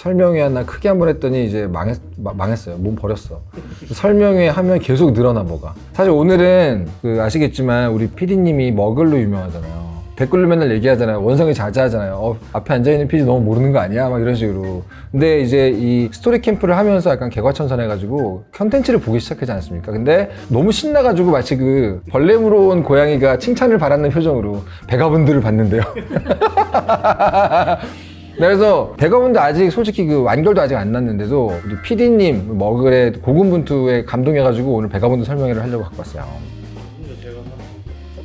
설명회 하나 크게 한번 했더니 이제 망했어요. 몸 버렸어. 설명회 하면 계속 늘어나 뭐가. 사실 오늘은 아시겠지만 우리 PD님이 머글로 유명하잖아요. 댓글로 맨날 얘기하잖아요. 원성이 자자하잖아요. 앞에 앉아있는 PD 너무 모르는 거 아니야? 막 이런 식으로. 근데 이제 이 스토리 캠프를 하면서 약간 개과천선해가지고 컨텐츠를 보기 시작하지 않습니까? 근데 너무 신나가지고 마치 벌레 물어온 고양이가 칭찬을 바라는 표정으로 배가분들을 봤는데요. 그래서 배가분들 아직 솔직히 완결도 아직 안 났는데도 우리 PD님 머글의 고군분투에 감동해가지고 오늘 배가분들 설명회를 하려고 갖고 왔어요.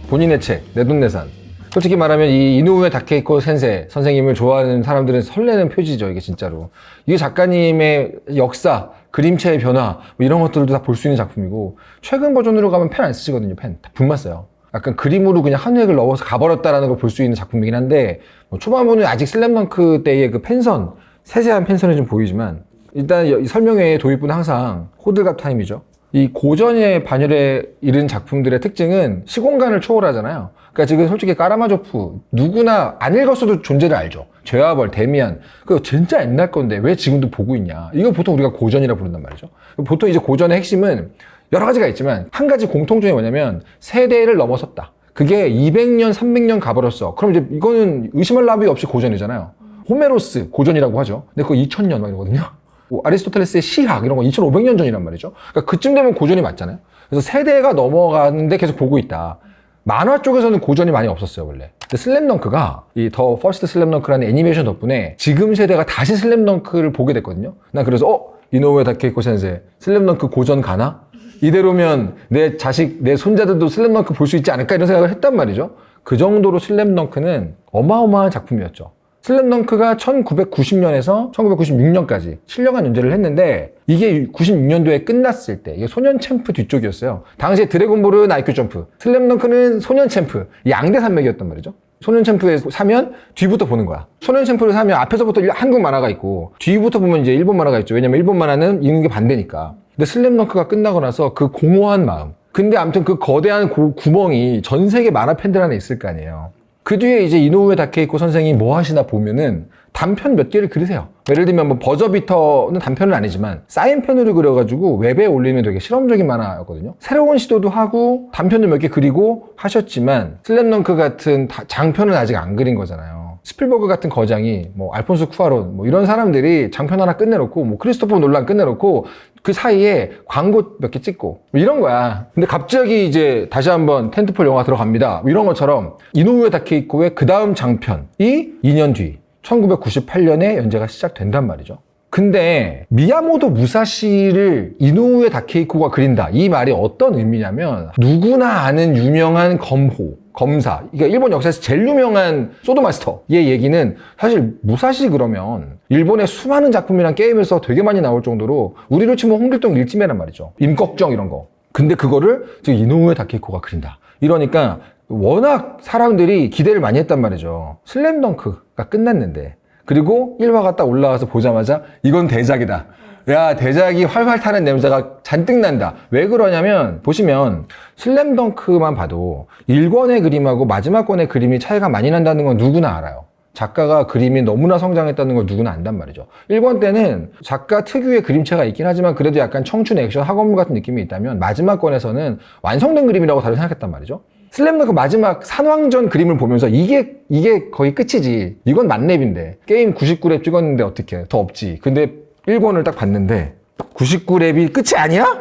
본인의 책, 내돈내산. 솔직히 말하면 이 이노우에 다케이코 센세 선생님을 좋아하는 사람들은 설레는 표지죠, 이게 진짜로. 이게 작가님의 역사, 그림체의 변화, 뭐 이런 것들도 다 볼 수 있는 작품이고, 최근 버전으로 가면 펜 안 쓰시거든요, 펜. 다 붓만 써요. 약간 그림으로 그냥 한 획을 넣어서 가버렸다라는 걸 볼 수 있는 작품이긴 한데, 초반부는 아직 슬램덩크 때의 펜선, 세세한 펜선이 좀 보이지만, 일단 이 설명회의 도입부는 항상 호들갑 타임이죠. 이 고전의 반열에 이른 작품들의 특징은 시공간을 초월하잖아요. 그러니까 지금 솔직히 까라마조프 누구나 안 읽었어도 존재를 알죠. 죄와 벌, 데미안. 그거 진짜 옛날 건데 왜 지금도 보고 있냐. 이거 보통 우리가 고전이라 부른단 말이죠. 보통 이제 고전의 핵심은 여러 가지가 있지만 한 가지 공통점이 뭐냐면 세대를 넘어섰다. 그게 200년, 300년 가버렸어. 그럼 이제 이거는 의심할 나위 없이 고전이잖아요. 호메로스 고전이라고 하죠. 근데 그거 2000년 막 이러거든요. 아리스토텔레스의 시학 이런 거 2500년 전이란 말이죠. 그러니까 그쯤 되면 고전이 맞잖아요. 그래서 세대가 넘어가는데 계속 보고 있다. 만화 쪽에서는 고전이 많이 없었어요, 원래. 근데 슬램덩크가 이 더 퍼스트 슬램덩크라는 애니메이션 덕분에 지금 세대가 다시 슬램덩크를 보게 됐거든요. 난 그래서 이노우에 다케이코 센세 슬램덩크 고전 가나? 이대로면 내 자식, 내 손자들도 슬램덩크 볼 수 있지 않을까 이런 생각을 했단 말이죠. 그 정도로 슬램덩크는 어마어마한 작품이었죠. 슬램덩크가 1990년에서 1996년까지 7년간 연재를 했는데 이게 96년도에 끝났을 때 이게 소년 챔프 뒤쪽이었어요. 당시에 드래곤볼은 IQ 점프, 슬램덩크는 소년 챔프 양대 산맥이었단 말이죠. 소년 챔프에 사면 뒤부터 보는 거야. 소년 챔프를 사면 앞에서부터 한국 만화가 있고 뒤부터 보면 이제 일본 만화가 있죠. 왜냐면 일본 만화는 읽는 게 반대니까. 근데 슬램덩크가 끝나고 나서 그 공허한 마음. 근데 아무튼 그 거대한 구멍이 전 세계 만화 팬들 안에 있을 거 아니에요. 그 뒤에 이제 이노우에 다케이코 선생이 뭐 하시나 보면은 단편 몇 개를 그리세요. 예를 들면 뭐 버저비터는 단편은 아니지만 사인편으로 그려가지고 웹에 올리는 되게 실험적인 만화였거든요. 새로운 시도도 하고 단편도 몇 개 그리고 하셨지만 슬램덩크 같은 장편은 아직 안 그린 거잖아요. 스필버그 같은 거장이 뭐 알폰소 쿠아론 뭐 이런 사람들이 장편 하나 끝내놓고 뭐 크리스토퍼 놀란 끝내놓고 그 사이에 광고 몇 개 찍고 뭐 이런 거야. 근데 갑자기 이제 다시 한번 텐트폴 영화 들어갑니다. 뭐 이런 것처럼 이노우에 다케이코의 그 다음 장편이 2년 뒤 1998년에 연재가 시작된단 말이죠. 근데 미야모토 무사시를 이노우에 다케이코가 그린다. 이 말이 어떤 의미냐면 누구나 아는 유명한 검사. 그러니까 일본 역사에서 제일 유명한 소드마스터의 얘기는 사실 무사시 그러면 일본의 수많은 작품이랑 게임에서 되게 많이 나올 정도로 우리로 치면 홍길동 일지매란 말이죠. 임꺽정 이런 거. 근데 그거를 지금 이노우에 다케이코가 그린다. 이러니까 워낙 사람들이 기대를 많이 했단 말이죠. 슬램덩크가 끝났는데 그리고 1화가 딱 올라와서 보자마자 이건 대작이다. 야, 대작이 활활 타는 냄새가 잔뜩 난다. 왜 그러냐면 보시면 슬램덩크만 봐도 1권의 그림하고 마지막 권의 그림이 차이가 많이 난다는 건 누구나 알아요. 작가가 그림이 너무나 성장했다는 걸 누구나 안단 말이죠. 1권 때는 작가 특유의 그림체가 있긴 하지만 그래도 약간 청춘 액션 학원물 같은 느낌이 있다면 마지막 권에서는 완성된 그림이라고 다들 생각했단 말이죠. 슬램덩크 마지막 산왕전 그림을 보면서 이게 거의 끝이지. 이건 만렙인데 게임 99렙 찍었는데 어떡해. 더 없지. 근데 1권을 딱 봤는데 99렙이 끝이 아니야?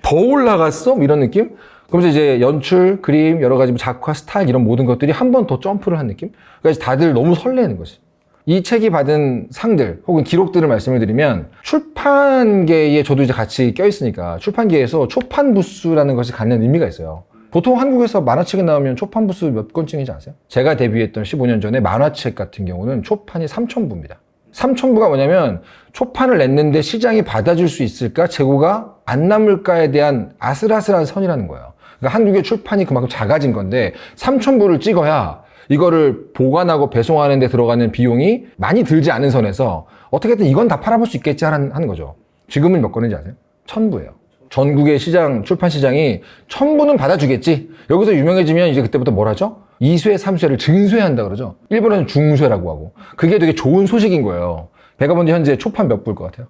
더 올라갔어? 이런 느낌? 그러면서 이제 연출, 그림, 여러 가지 작화, 스타일 이런 모든 것들이 한 번 더 점프를 한 느낌? 그러니까 다들 너무 설레는 거지. 이 책이 받은 상들 혹은 기록들을 말씀을 드리면 출판계에 저도 이제 같이 껴있으니까 출판계에서 초판부스라는 것이 갖는 의미가 있어요. 보통 한국에서 만화책이 나오면 초판 부수 몇 권쯤인지 아세요? 제가 데뷔했던 15년 전에 만화책 같은 경우는 초판이 3000부입니다. 3000부가 뭐냐면 초판을 냈는데 시장이 받아줄 수 있을까? 재고가 안 남을까에 대한 아슬아슬한 선이라는 거예요. 그러니까 한국의 출판이 그만큼 작아진 건데 3000부를 찍어야 이거를 보관하고 배송하는 데 들어가는 비용이 많이 들지 않은 선에서 어떻게든 이건 다 팔아볼 수 있겠지 하는 거죠. 지금은 몇 권인지 아세요? 1000부예요. 전국의 출판 시장이 1000부는 받아주겠지. 여기서 유명해지면 이제 그때부터 뭘 하죠? 2쇄, 3쇄를 증쇄한다 그러죠. 일본에는 중쇄라고 하고. 그게 되게 좋은 소식인 거예요. 베가본드 현재 초판 몇 부일 것 같아요?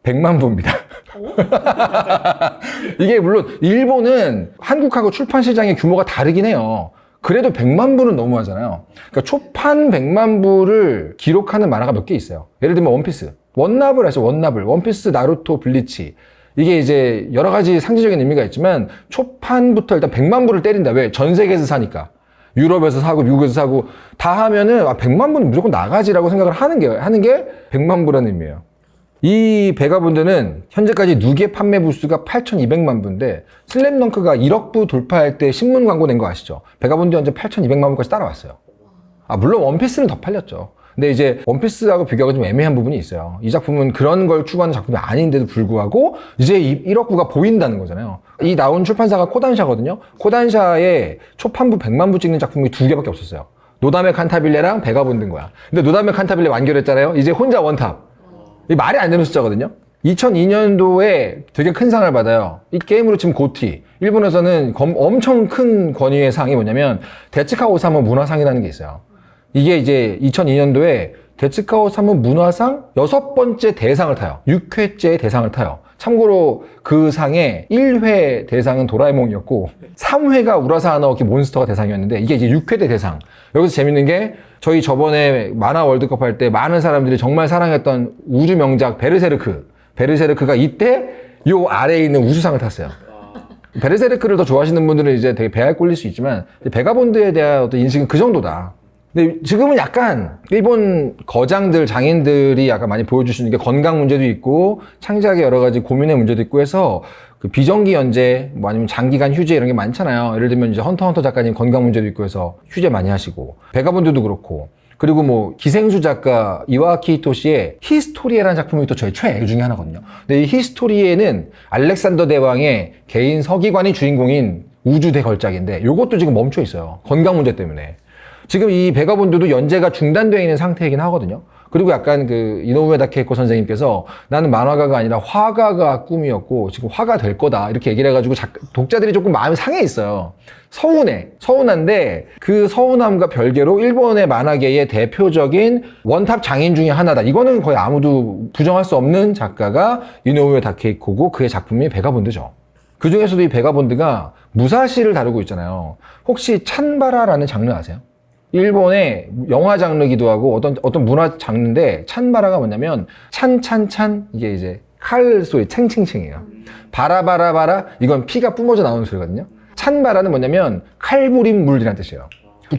100만 부입니다. 이게 물론 일본은 한국하고 출판 시장의 규모가 다르긴 해요. 그래도 100만 부는 너무하잖아요. 그러니까 초판 100만 부를 기록하는 만화가 몇 개 있어요. 예를 들면 원피스. 원나블 하죠, 원나블. 원피스, 나루토, 블리치. 이게 이제 여러 가지 상징적인 의미가 있지만 초판부터 일단 100만 부를 때린다. 왜? 전 세계에서 사니까. 유럽에서 사고 미국에서 사고 다 하면은 100만 부는 무조건 나가지라고 생각을 하는 게 100만 부라는 의미예요. 이 베가본드는 현재까지 누계 판매 부수가 8,200만 부인데 슬램덩크가 1억 부 돌파할 때 신문 광고 낸 거 아시죠? 베가본드 현재 8,200만 부까지 따라왔어요. 물론 원피스는 더 팔렸죠. 근데 이제 원피스하고 비교하기가 좀 애매한 부분이 있어요. 이 작품은 그런 걸 추구하는 작품이 아닌데도 불구하고 이제 1억 부가 보인다는 거잖아요. 이 나온 출판사가 코단샤거든요. 코단샤의 초판부 100만 부 찍는 작품이 2개밖에 없었어요. 노다메 칸타빌레랑 베가본드인 거야. 근데 노다메 칸타빌레 완결했잖아요. 이제 혼자 원탑. 이 말이 안 되는 숫자거든요. 2002년도에 되게 큰 상을 받아요. 이 게임으로 치면 고티. 일본에서는 엄청 큰 권위의 상이 뭐냐면 데츠카 오사무 문화상이라는 게 있어요. 이게 이제 2002년도에 데츠카 오사무 문화상 6번째 대상을 타요. 6회째 대상을 타요. 참고로 그 상의 1회 대상은 도라에몽이었고 3회가 우라사 나오키 몬스터가 대상이었는데 이게 이제 6회 대상. 여기서 재밌는 게 저희 저번에 만화 월드컵 할 때 많은 사람들이 정말 사랑했던 우주 명작 베르세르크가 이때 요 아래에 있는 우수상을 탔어요. 베르세르크를 더 좋아하시는 분들은 이제 되게 배알 꼴릴 수 있지만 베가본드에 대한 어떤 인식은 그 정도다. 근데 지금은 약간 일본 거장들, 장인들이 약간 많이 보여주시는 게 건강 문제도 있고 창작의 여러 가지 고민의 문제도 있고 해서 그 비정기 연재, 뭐 아니면 장기간 휴재 이런 게 많잖아요. 예를 들면 이제 헌터 작가님 건강 문제도 있고 해서 휴재 많이 하시고 베가본드도 그렇고 그리고 뭐 기생수 작가 이와키 히토시의 히스토리에라는 작품이 또 저의 최애 중에 하나거든요. 근데 이 히스토리에는 알렉산더 대왕의 개인 서기관이 주인공인 우주대 걸작인데 요것도 지금 멈춰 있어요. 건강 문제 때문에. 지금 이 베가본드도 연재가 중단되어 있는 상태이긴 하거든요. 그리고 약간 그 이노우에 다케이코 선생님께서 나는 만화가가 아니라 화가가 꿈이었고 지금 화가 될 거다 이렇게 얘기를 해가지고 독자들이 조금 마음이 상해 있어요. 서운한데 그 서운함과 별개로 일본의 만화계의 대표적인 원탑 장인 중에 하나다. 이거는 거의 아무도 부정할 수 없는 작가가 이노우에 다케이코고 그의 작품이 베가본드죠. 그 중에서도 이 베가본드가 무사시를 다루고 있잖아요. 혹시 찬바라라는 장르 아세요? 일본의 영화 장르기도 하고 어떤 문화 장르인데 찬바라가 뭐냐면 이게 이제 칼 소리 챙챙챙이에요. 바라바라바라 이건 피가 뿜어져 나오는 소리거든요. 찬바라는 뭐냐면 칼부림 물이라는 뜻이에요.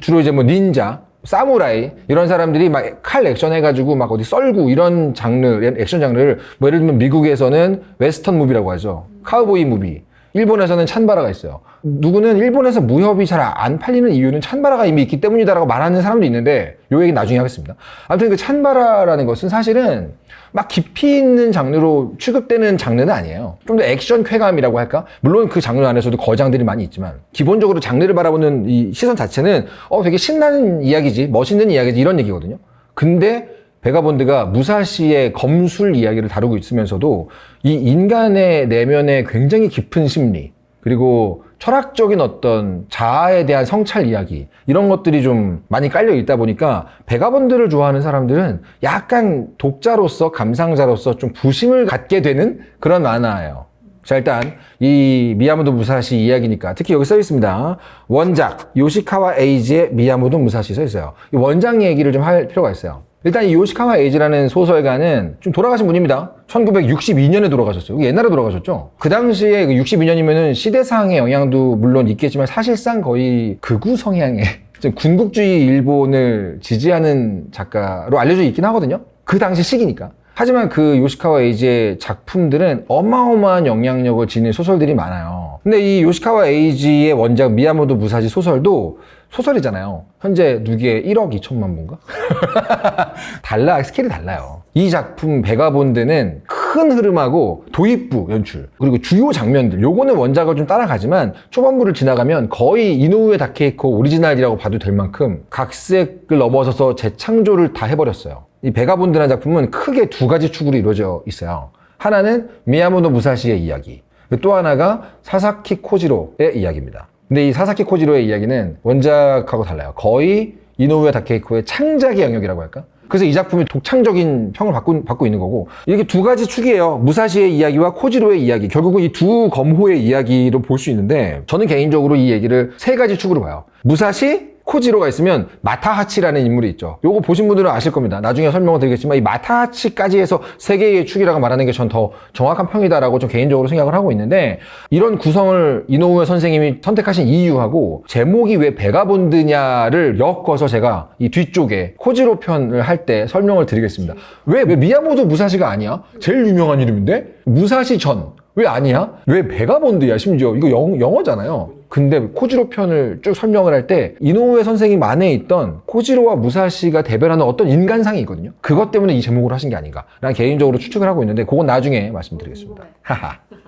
주로 이제 뭐 닌자, 사무라이 이런 사람들이 막 칼 액션 해가지고 막 어디 썰고 이런 장르 액션 장르를 뭐 예를 들면 미국에서는 웨스턴 무비라고 하죠. 카우보이 무비. 일본에서는 찬바라가 있어요. 누구는 일본에서 무협이 잘 안 팔리는 이유는 찬바라가 이미 있기 때문이다라고 말하는 사람도 있는데 요 얘기 나중에 하겠습니다. 아무튼 그 찬바라라는 것은 사실은 막 깊이 있는 장르로 취급되는 장르는 아니에요. 좀 더 액션 쾌감이라고 할까? 물론 그 장르 안에서도 거장들이 많이 있지만 기본적으로 장르를 바라보는 이 시선 자체는 되게 신나는 이야기지, 멋있는 이야기지 이런 얘기거든요. 근데 베가본드가 무사시의 검술 이야기를 다루고 있으면서도 이 인간의 내면의 굉장히 깊은 심리 그리고 철학적인 어떤 자아에 대한 성찰 이야기 이런 것들이 좀 많이 깔려 있다 보니까 베가본드를 좋아하는 사람들은 약간 독자로서 감상자로서 좀 부심을 갖게 되는 그런 만화예요. 자, 일단 이 미야모토 무사시 이야기니까 특히 여기 써 있습니다. 원작 요시카와 에이지의 미야모토 무사시 써 있어요. 이 원작 얘기를 좀 할 필요가 있어요. 일단 이 요시카와 에이지라는 소설가는 좀 돌아가신 분입니다. 1962년에 돌아가셨어요. 옛날에 돌아가셨죠. 그 당시에 62년이면은 시대상의 영향도 물론 있겠지만 사실상 거의 극우 성향의 군국주의 일본을 지지하는 작가로 알려져 있긴 하거든요. 그 당시 시기니까. 하지만 그 요시카와 에이지의 작품들은 어마어마한 영향력을 지닌 소설들이 많아요. 근데 이 요시카와 에이지의 원작 미야모토 무사시 소설도 소설이잖아요. 현재 누기에 1억 2천만 부인가? 스케일이 달라요. 이 작품 베가본드는 큰 흐름하고 도입부 연출 그리고 주요 장면들 요거는 원작을 좀 따라가지만 초반부를 지나가면 거의 이노우에 다케이코 오리지널이라고 봐도 될 만큼 각색을 넘어서서 재창조를 다 해버렸어요. 이 베가본드라는 작품은 크게 2가지 축으로 이루어져 있어요. 하나는 미야모토 무사시의 이야기, 또 하나가 사사키 코지로의 이야기입니다. 근데 이 사사키 코지로의 이야기는 원작하고 달라요. 거의 이노우에 다케이코의 창작의 영역이라고 할까? 그래서 이 작품이 독창적인 평을 받고 있는 거고, 이렇게 두 가지 축이에요. 무사시의 이야기와 코지로의 이야기. 결국은 이 두 검호의 이야기로 볼 수 있는데, 저는 개인적으로 이 얘기를 세 가지 축으로 봐요. 무사시, 코지로가 있으면 마타하치라는 인물이 있죠. 요거 보신 분들은 아실 겁니다. 나중에 설명을 드리겠지만 이 마타하치까지 해서 세 개의 축이라고 말하는 게 전 더 정확한 평이다라고 좀 개인적으로 생각을 하고 있는데, 이런 구성을 이노우에 선생님이 선택하신 이유하고 제목이 왜 베가본드냐를 엮어서 제가 이 뒤쪽에 코지로 편을 할 때 설명을 드리겠습니다. 왜 미야모토 무사시가 아니야? 제일 유명한 이름인데? 무사시 전 왜 아니야? 왜 베가본드야? 심지어 이거 영어잖아요. 근데 코지로 편을 쭉 설명을 할 때 이노우에 선생님 안에 있던 코지로와 무사시가 대변하는 어떤 인간상이 있거든요. 그것 때문에 이 제목으로 하신 게 아닌가 라는 개인적으로 추측을 하고 있는데, 그건 나중에 말씀드리겠습니다.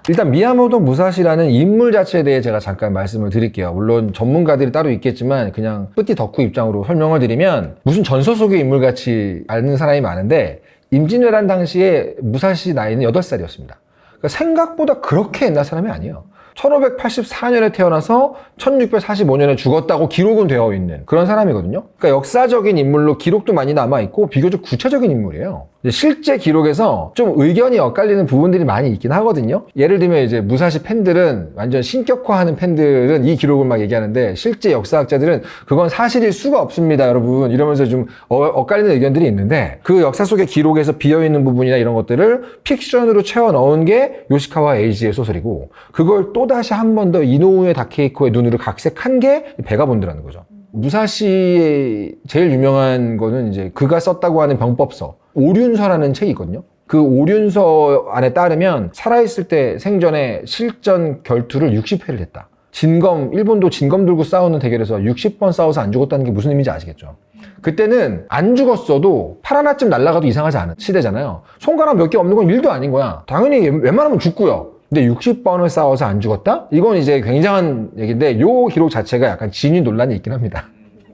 일단 미야모토 무사시라는 인물 자체에 대해 제가 잠깐 말씀을 드릴게요. 물론 전문가들이 따로 있겠지만 그냥 뿌띠 덕후 입장으로 설명을 드리면, 무슨 전설 속의 인물같이 아는 사람이 많은데 임진왜란 당시에 무사시 나이는 8살이었습니다. 그러니까 생각보다 그렇게 옛날 사람이 아니에요. 1584년에 태어나서 1645년에 죽었다고 기록은 되어 있는 그런 사람이거든요. 그러니까 역사적인 인물로 기록도 많이 남아있고 비교적 구체적인 인물이에요. 실제 기록에서 좀 의견이 엇갈리는 부분들이 많이 있긴 하거든요. 예를 들면 이제 무사시 팬들은, 완전 신격화하는 팬들은 이 기록을 막 얘기하는데, 실제 역사학자들은 그건 사실일 수가 없습니다, 여러분, 이러면서 좀 엇갈리는 의견들이 있는데, 그 역사 속의 기록에서 비어있는 부분이나 이런 것들을 픽션으로 채워 넣은 게 요시카와 에이지의 소설이고, 그걸 또다시 한 번 더 이노우에 다케이코의 눈으로 각색한 게 베가본드라는 거죠. 무사시의 제일 유명한 거는 이제 그가 썼다고 하는 병법서, 오륜서라는 책이 있거든요. 그 오륜서 안에 따르면 살아있을 때 생전에 실전 결투를 60회를 했다. 일본도 진검 들고 싸우는 대결에서 60번 싸워서 안 죽었다는 게 무슨 의미인지 아시겠죠? 그때는 안 죽었어도 팔 하나쯤 날아가도 이상하지 않은 시대잖아요. 손가락 몇 개 없는 건 일도 아닌 거야. 당연히 웬만하면 죽고요. 근데 60번을 싸워서 안 죽었다? 이건 이제 굉장한 얘기인데, 요 기록 자체가 약간 진위 논란이 있긴 합니다.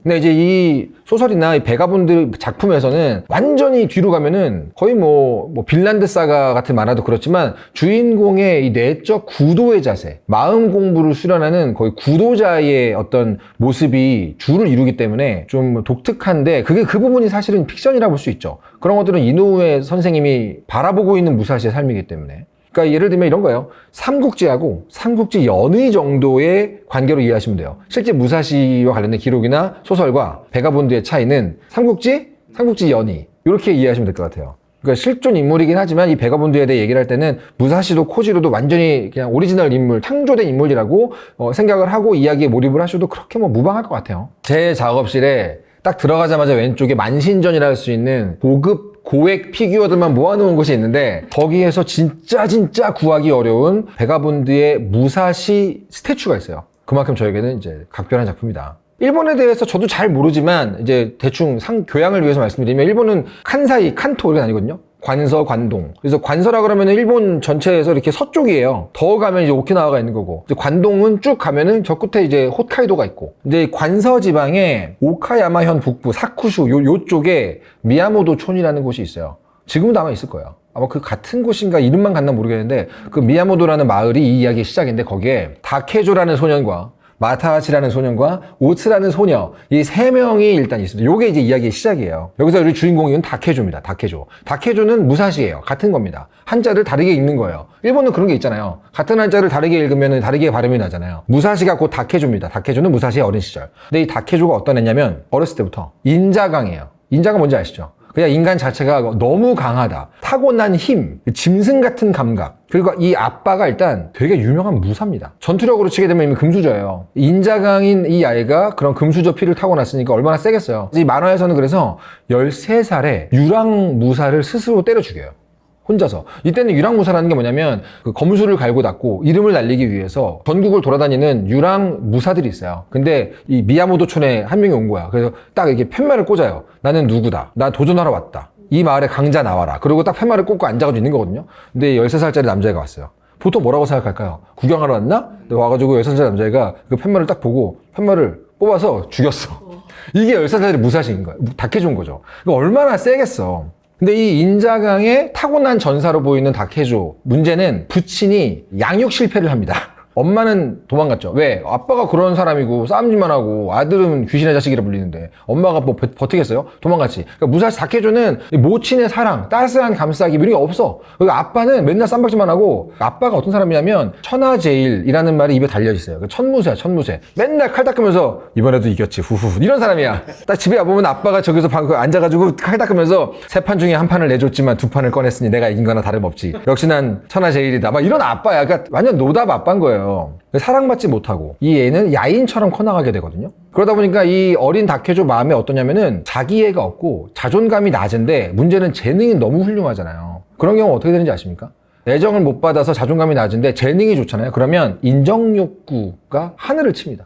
근데 이제 이 소설이나 이 베가본드 작품에서는 완전히 뒤로 가면은 거의 뭐 빈란드 사가 같은 만화도 그렇지만, 주인공의 이 내적 구도의 자세, 마음 공부를 수련하는 거의 구도자의 어떤 모습이 주를 이루기 때문에 좀 독특한데, 그 부분이 사실은 픽션이라 볼 수 있죠. 그런 것들은 이노우에 선생님이 바라보고 있는 무사시의 삶이기 때문에. 그러니까 예를 들면 이런 거예요. 삼국지하고 삼국지 연의 정도의 관계로 이해하시면 돼요. 실제 무사시와 관련된 기록이나 소설과 베가본드의 차이는 삼국지 연의, 이렇게 이해하시면 될 것 같아요. 그러니까 실존 인물이긴 하지만 이 베가본드에 대해 얘기를 할 때는 무사시도 코지로도 완전히 그냥 오리지널 인물, 창조된 인물이라고 생각을 하고 이야기에 몰입을 하셔도 그렇게 무방할 것 같아요. 제 작업실에 딱 들어가자마자 왼쪽에 만신전이라 할 수 있는 고액 피규어들만 모아놓은 곳이 있는데, 거기에서 진짜 구하기 어려운 베가본드의 무사시 스태츄가 있어요. 그만큼 저에게는 이제 각별한 작품이다. 일본에 대해서 저도 잘 모르지만 이제 대충 교양을 위해서 말씀드리면, 일본은 칸사이, 칸토 이게 아니거든요. 관서, 관동. 그래서 관서라 그러면은 일본 전체에서 이렇게 서쪽이에요. 더 가면 이제 오키나와가 있는 거고, 이제 관동은 쭉 가면은 저 끝에 이제 홋카이도가 있고, 이제 관서 지방에 오카야마현 북부 사쿠슈 요쪽에 미야모도촌이라는 곳이 있어요. 지금도 아마 있을 거예요. 아마 그 같은 곳인가 이름만 같나 모르겠는데, 그 미야모도라는 마을이 이 이야기의 시작인데, 거기에 다케조라는 소년과 마타하치라는 소년과 오츠라는 소녀, 이 세 명이 일단 있습니다. 요게 이제 이야기의 시작이에요. 여기서 우리 주인공은 다케조입니다. 다케조는 무사시예요. 같은 겁니다. 한자를 다르게 읽는 거예요. 일본은 그런 게 있잖아요. 같은 한자를 다르게 읽으면 다르게 발음이 나잖아요. 무사시가 곧 다케조입니다. 다케조는 무사시의 어린 시절. 근데 이 다케조가 어떤 애냐면, 어렸을 때부터 인자강이에요. 인자가 뭔지 아시죠? 그냥 인간 자체가 너무 강하다. 타고난 힘, 짐승 같은 감각. 그리고 이 아빠가 일단 되게 유명한 무사입니다. 전투력으로 치게 되면 이미 금수저예요. 인자강인 이 아이가 그런 금수저 피를 타고났으니까 얼마나 세겠어요. 이 만화에서는 그래서 13살에 유랑무사를 스스로 때려 죽여요. 혼자서. 이때는 유랑무사라는 게 뭐냐면, 그 검수를 갈고 닦고 이름을 날리기 위해서 전국을 돌아다니는 유랑무사들이 있어요. 근데 이 미야모도촌에 한 명이 온 거야. 그래서 딱 이렇게 팻말을 꽂아요. 나는 누구다. 나 도전하러 왔다. 이 마을에 강자 나와라. 그리고 딱 팻말을 꽂고 앉아가지고 있는 거거든요. 근데 13살짜리 남자애가 왔어요. 보통 뭐라고 생각할까요? 구경하러 왔나? 와가지고 13살짜리 남자애가 그 팻말을 딱 보고 팻말을 뽑아서 죽였어. 이게 13살짜리 무사시인 거야. 다케조인 거죠. 이거 얼마나 세겠어. 근데 이 인자강의 타고난 전사로 보이는 다케조, 문제는 부친이 양육 실패를 합니다. 엄마는 도망갔죠. 왜? 아빠가 그런 사람이고 싸움질만 하고 아들은 귀신의 자식이라 불리는데 엄마가 뭐 버티겠어요? 도망갔지. 그러니까 무사시 다케조는 모친의 사랑, 따스한 감싸기 이런 게 없어. 그리고 아빠는 맨날 쌈박질만 하고 아빠가 어떤 사람이냐면 천하제일이라는 말이 입에 달려있어요. 천무새야, 천무새. 맨날 칼 닦으면서 이번에도 이겼지, 후후. 이런 사람이야. 딱 집에 와보면 아빠가 저기서 앉아가지고 칼 닦으면서 세 판 중에 한 판을 내줬지만 두 판을 꺼냈으니 내가 이긴 거나 다름없지. 역시 난 천하제일이다. 막 이런 아빠야. 그러니까 완전 노답 아빠인 거예요. 사랑받지 못하고 이 애는 야인처럼 커나가게 되거든요. 그러다 보니까 이 어린 다케조 마음이 어떠냐면은 자기애가 없고 자존감이 낮은데 문제는 재능이 너무 훌륭하잖아요. 그런 경우 어떻게 되는지 아십니까? 애정을 못 받아서 자존감이 낮은데 재능이 좋잖아요. 그러면 인정 욕구가 하늘을 칩니다.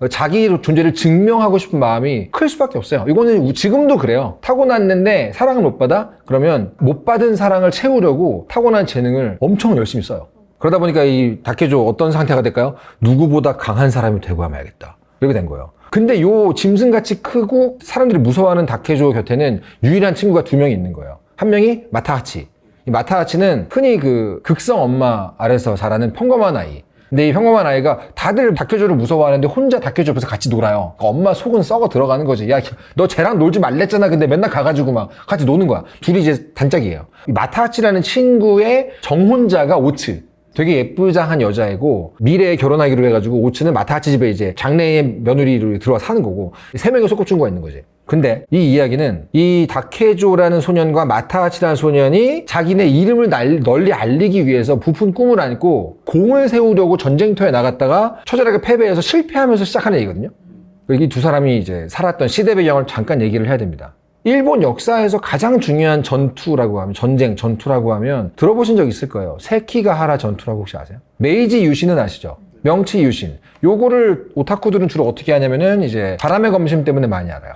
자기 존재를 증명하고 싶은 마음이 클 수밖에 없어요. 이거는 지금도 그래요. 타고났는데 사랑을 못 받아? 그러면 못 받은 사랑을 채우려고 타고난 재능을 엄청 열심히 써요. 그러다 보니까 이 다케조 어떤 상태가 될까요? 누구보다 강한 사람이 되고 하야겠다. 이렇게 된 거예요. 근데 요 짐승같이 크고 사람들이 무서워하는 다케조 곁에는 유일한 친구가 2명이 있는 거예요. 한 명이 마타하치. 이 마타하치는 흔히 그 극성 엄마 아래서 자라는 평범한 아이. 근데 이 평범한 아이가 다들 다케조를 무서워하는데 혼자 다케조 옆에서 같이 놀아요. 그러니까 엄마 속은 썩어 들어가는 거지. 야, 너 쟤랑 놀지 말랬잖아. 근데 맨날 가가지고 막 같이 노는 거야. 둘이 이제 단짝이에요. 이 마타하치라는 친구의 정혼자가 오츠. 되게 예쁘장한 여자이고 미래에 결혼하기로 해가지고 오츠는 마타하치 집에 이제 장래의 며느리로 들어와 사는 거고 3명의 소꿉친구가 있는 거지. 근데 이 이야기는 이 다케조라는 소년과 마타하치라는 소년이 자기네 이름을 널리 알리기 위해서 부푼 꿈을 안고 공을 세우려고 전쟁터에 나갔다가 처절하게 패배해서 실패하면서 시작하는 얘기거든요. 이 두 사람이 이제 살았던 시대 배경을 잠깐 얘기를 해야 됩니다. 일본 역사에서 가장 중요한 전투라고 하면 전투라고 하면 들어보신 적 있을 거예요. 세키가하라 전투라고 혹시 아세요? 메이지 유신은 아시죠? 명치 유신. 요거를 오타쿠들은 주로 어떻게 하냐면은 이제 바람의 검심 때문에 많이 알아요.